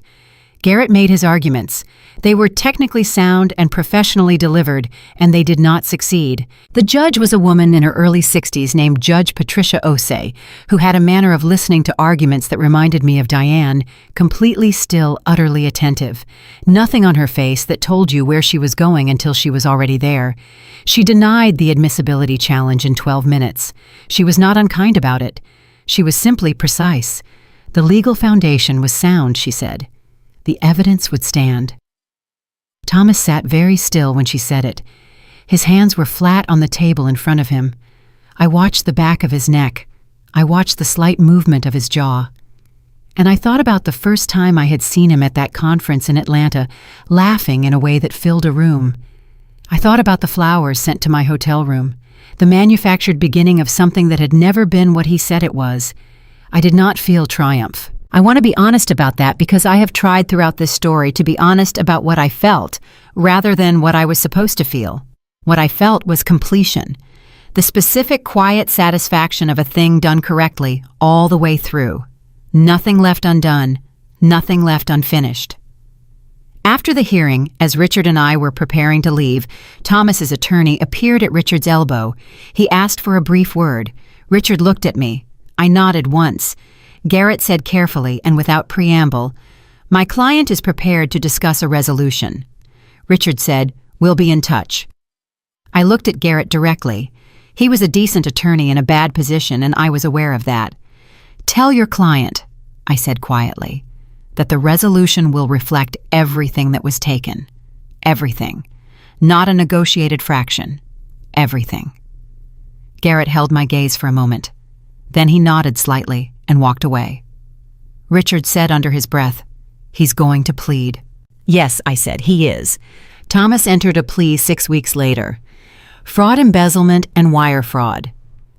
Garrett made his arguments. They were technically sound and professionally delivered, and they did not succeed. The judge was a woman in her early 60s named Judge Patricia Osei, who had a manner of listening to arguments that reminded me of Diane, completely still, utterly attentive. Nothing on her face that told you where she was going until she was already there. She denied the admissibility challenge in 12 minutes. She was not unkind about it. She was simply precise. The legal foundation was sound, she said. The evidence would stand. Thomas sat very still when she said it. His hands were flat on the table in front of him. I watched the back of his neck. I watched the slight movement of his jaw. And I thought about the first time I had seen him at that conference in Atlanta, laughing in a way that filled a room. I thought about the flowers sent to my hotel room, the manufactured beginning of something that had never been what he said it was. I did not feel triumph. I want to be honest about that because I have tried throughout this story to be honest about what I felt rather than what I was supposed to feel. What I felt was completion, the specific quiet satisfaction of a thing done correctly all the way through. Nothing left undone, nothing left unfinished. After the hearing, as Richard and I were preparing to leave, Thomas's attorney appeared at Richard's elbow. He asked for a brief word. Richard looked at me. I nodded once. Garrett said carefully and without preamble, "My client is prepared to discuss a resolution." Richard said, We'll be in touch." I looked at Garrett directly. He was a decent attorney in a bad position, and I was aware of that. "Tell your client," I said quietly, "that the resolution will reflect everything that was taken. Everything. Not a negotiated fraction. Everything." Garrett held my gaze for a moment. Then he nodded slightly and walked away. Richard said under his breath, "He's going to plead." "Yes," I said, "he is." Thomas entered a plea 6 weeks later. Fraud, embezzlement, and wire fraud.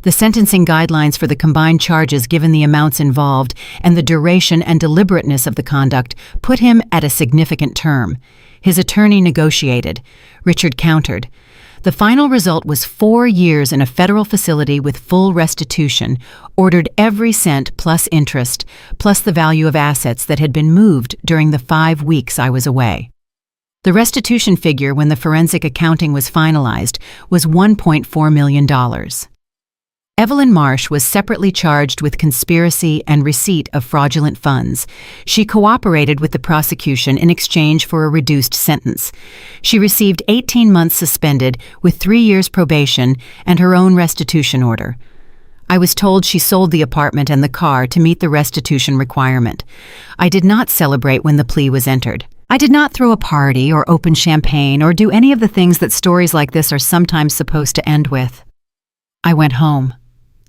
The sentencing guidelines for the combined charges, given the amounts involved and the duration and deliberateness of the conduct, put him at a significant term. His attorney negotiated. Richard countered. The final result was 4 years in a federal facility with full restitution, ordered every cent plus interest, plus the value of assets that had been moved during the 5 weeks I was away. The restitution figure when the forensic accounting was finalized was $1.4 million. Evelyn Marsh was separately charged with conspiracy and receipt of fraudulent funds. She cooperated with the prosecution in exchange for a reduced sentence. She received 18 months suspended with 3 years probation and her own restitution order. I was told she sold the apartment and the car to meet the restitution requirement. I did not celebrate when the plea was entered. I did not throw a party or open champagne or do any of the things that stories like this are sometimes supposed to end with. I went home.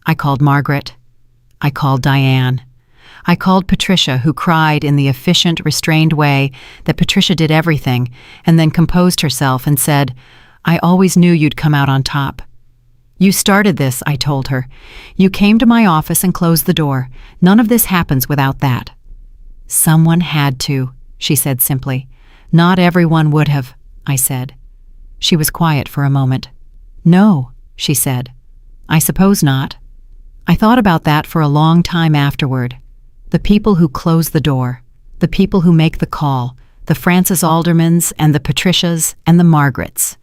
I called Margaret. I called Diane. I called Patricia, who cried in the efficient, restrained way that Patricia did everything, and then composed herself and said, "I always knew you'd come out on top." "You started this," I told her. "You came to my office and closed the door. None of this happens without that." "Someone had to," she said simply. "Not everyone would have," I said. She was quiet for a moment. "No," she said. "I suppose not." I thought about that for a long time afterward. The people who close the door, the people who make the call, the Frances Aldermans and the Patricias and the Margarets.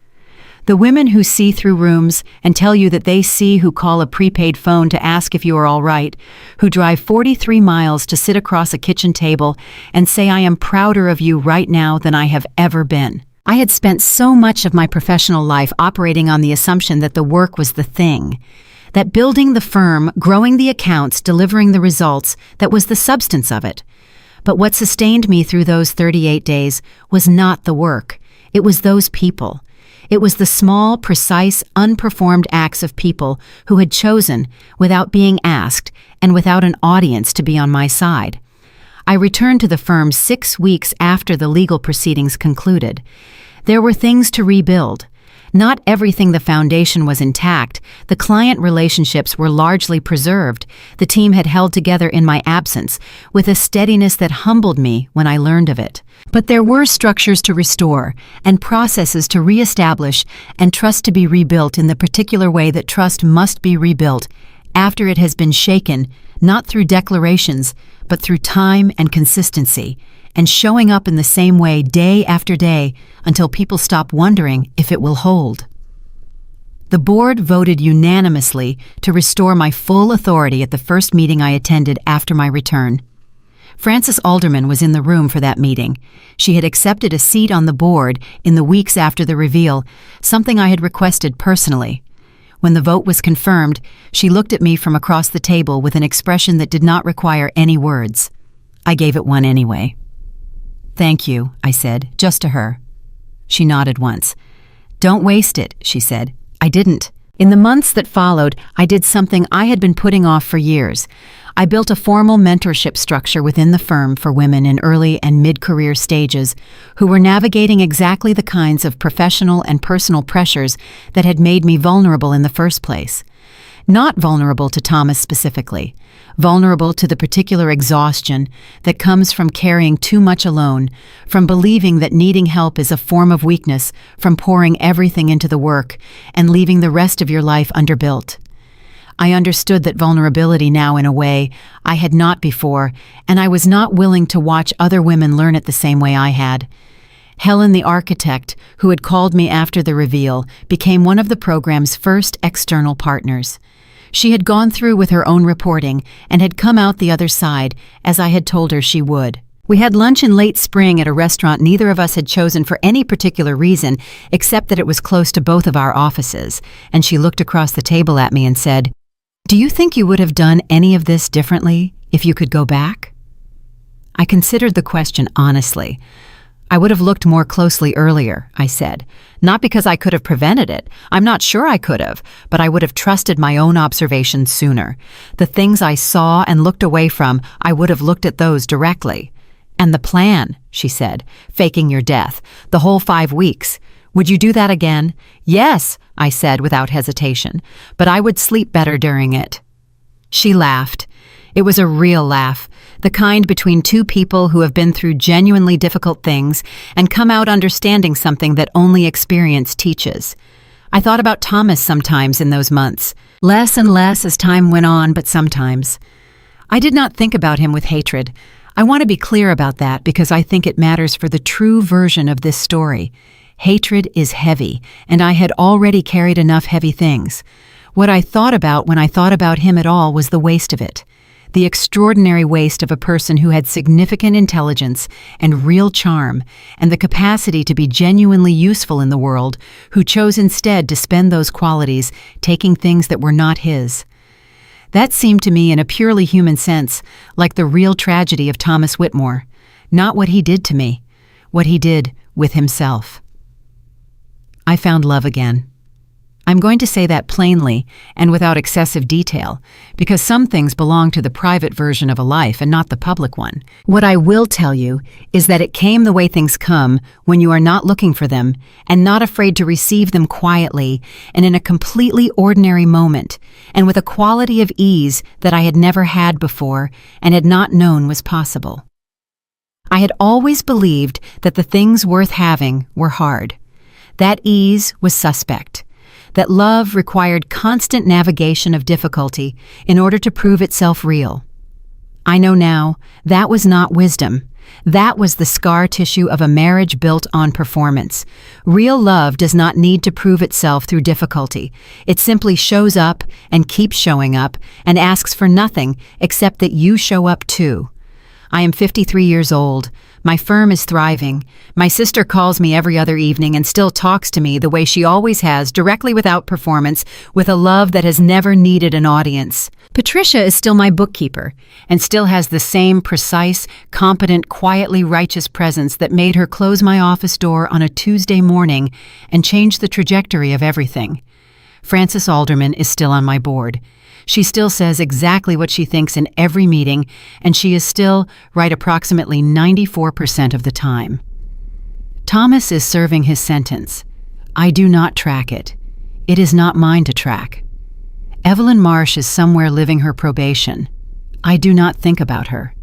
The women who see through rooms and tell you that they see, who call a prepaid phone to ask if you are all right, who drive 43 miles to sit across a kitchen table and say, "I am prouder of you right now than I have ever been." I had spent so much of my professional life operating on the assumption that the work was the thing, that building the firm, growing the accounts, delivering the results, that was the substance of it. But what sustained me through those 38 days was not the work. It was those people. It was the small, precise, unperformed acts of people who had chosen, without being asked, and without an audience, to be on my side. I returned to the firm 6 weeks after the legal proceedings concluded. There were things to rebuild. Not everything the foundation was intact. The client relationships were largely preserved. The team had held together in my absence, with a steadiness that humbled me when I learned of it. But there were structures to restore, and processes to reestablish, and trust to be rebuilt in the particular way that trust must be rebuilt after it has been shaken, not through declarations, but through time and consistency, and showing up in the same way day after day until people stop wondering if it will hold. The board voted unanimously to restore my full authority at the first meeting I attended after my return. Frances Alderman was in the room for that meeting. She had accepted a seat on the board in the weeks after the reveal, something I had requested personally. When the vote was confirmed, she looked at me from across the table with an expression that did not require any words. I gave it one anyway. "Thank you," I said, just to her. She nodded once. "Don't waste it," she said. I didn't. In the months that followed, I did something I had been putting off for years. I built a formal mentorship structure within the firm for women in early and mid-career stages who were navigating exactly the kinds of professional and personal pressures that had made me vulnerable in the first place. Not vulnerable to Thomas specifically, vulnerable to the particular exhaustion that comes from carrying too much alone, from believing that needing help is a form of weakness, from pouring everything into the work and leaving the rest of your life underbuilt. I understood that vulnerability now in a way I had not before, and I was not willing to watch other women learn it the same way I had. Helen, the architect, who had called me after the reveal, became one of the program's first external partners. She had gone through with her own reporting and had come out the other side, as I had told her she would. We had lunch in late spring at a restaurant neither of us had chosen for any particular reason except that it was close to both of our offices, and she looked across the table at me and said, "Do you think you would have done any of this differently if you could go back?" I considered the question honestly. "I would have looked more closely earlier," I said. "Not because I could have prevented it. I'm not sure I could have, but I would have trusted my own observations sooner. The things I saw and looked away from, I would have looked at those directly." "And the plan," she said, "faking your death, the whole 5 weeks. Would you do that again?" "Yes," I said without hesitation, "but I would sleep better during it." She laughed. It was a real laugh, the kind between two people who have been through genuinely difficult things and come out understanding something that only experience teaches. I thought about Thomas sometimes in those months, less and less as time went on, but sometimes. I did not think about him with hatred. I want to be clear about that because I think it matters for the true version of this story. Hatred is heavy, and I had already carried enough heavy things. What I thought about when I thought about him at all was the waste of it. The extraordinary waste of a person who had significant intelligence and real charm and the capacity to be genuinely useful in the world, who chose instead to spend those qualities taking things that were not his. That seemed to me in a purely human sense like the real tragedy of Thomas Whitmore, not what he did to me, what he did with himself. I found love again. I'm going to say that plainly and without excessive detail, because some things belong to the private version of a life and not the public one. What I will tell you is that it came the way things come when you are not looking for them and not afraid to receive them quietly and in a completely ordinary moment, and with a quality of ease that I had never had before and had not known was possible. I had always believed that the things worth having were hard. That ease was suspect. That love required constant navigation of difficulty in order to prove itself real. I know now that was not wisdom. That was the scar tissue of a marriage built on performance. Real love does not need to prove itself through difficulty. It simply shows up and keeps showing up and asks for nothing except that you show up too. I am 53 years old. My firm is thriving. My sister calls me every other evening and still talks to me the way she always has, directly without performance, with a love that has never needed an audience. Patricia is still my bookkeeper and still has the same precise, competent, quietly righteous presence that made her close my office door on a Tuesday morning and change the trajectory of everything. Frances Alderman is still on my board. She still says exactly what she thinks in every meeting, and she is still right approximately 94% of the time. Thomas is serving his sentence. I do not track it. It is not mine to track. Evelyn Marsh is somewhere living her probation. I do not think about her.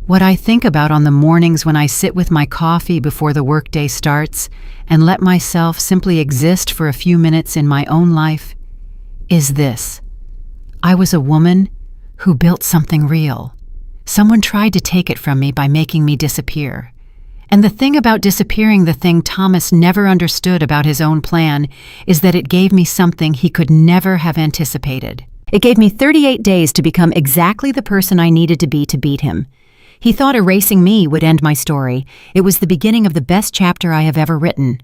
What I think about on the mornings when I sit with my coffee before the workday starts and let myself simply exist for a few minutes in my own life is this. I was a woman who built something real. Someone tried to take it from me by making me disappear. And the thing about disappearing, the thing Thomas never understood about his own plan, is that it gave me something he could never have anticipated. It gave me 38 days to become exactly the person I needed to be to beat him. He thought erasing me would end my story. It was the beginning of the best chapter I have ever written.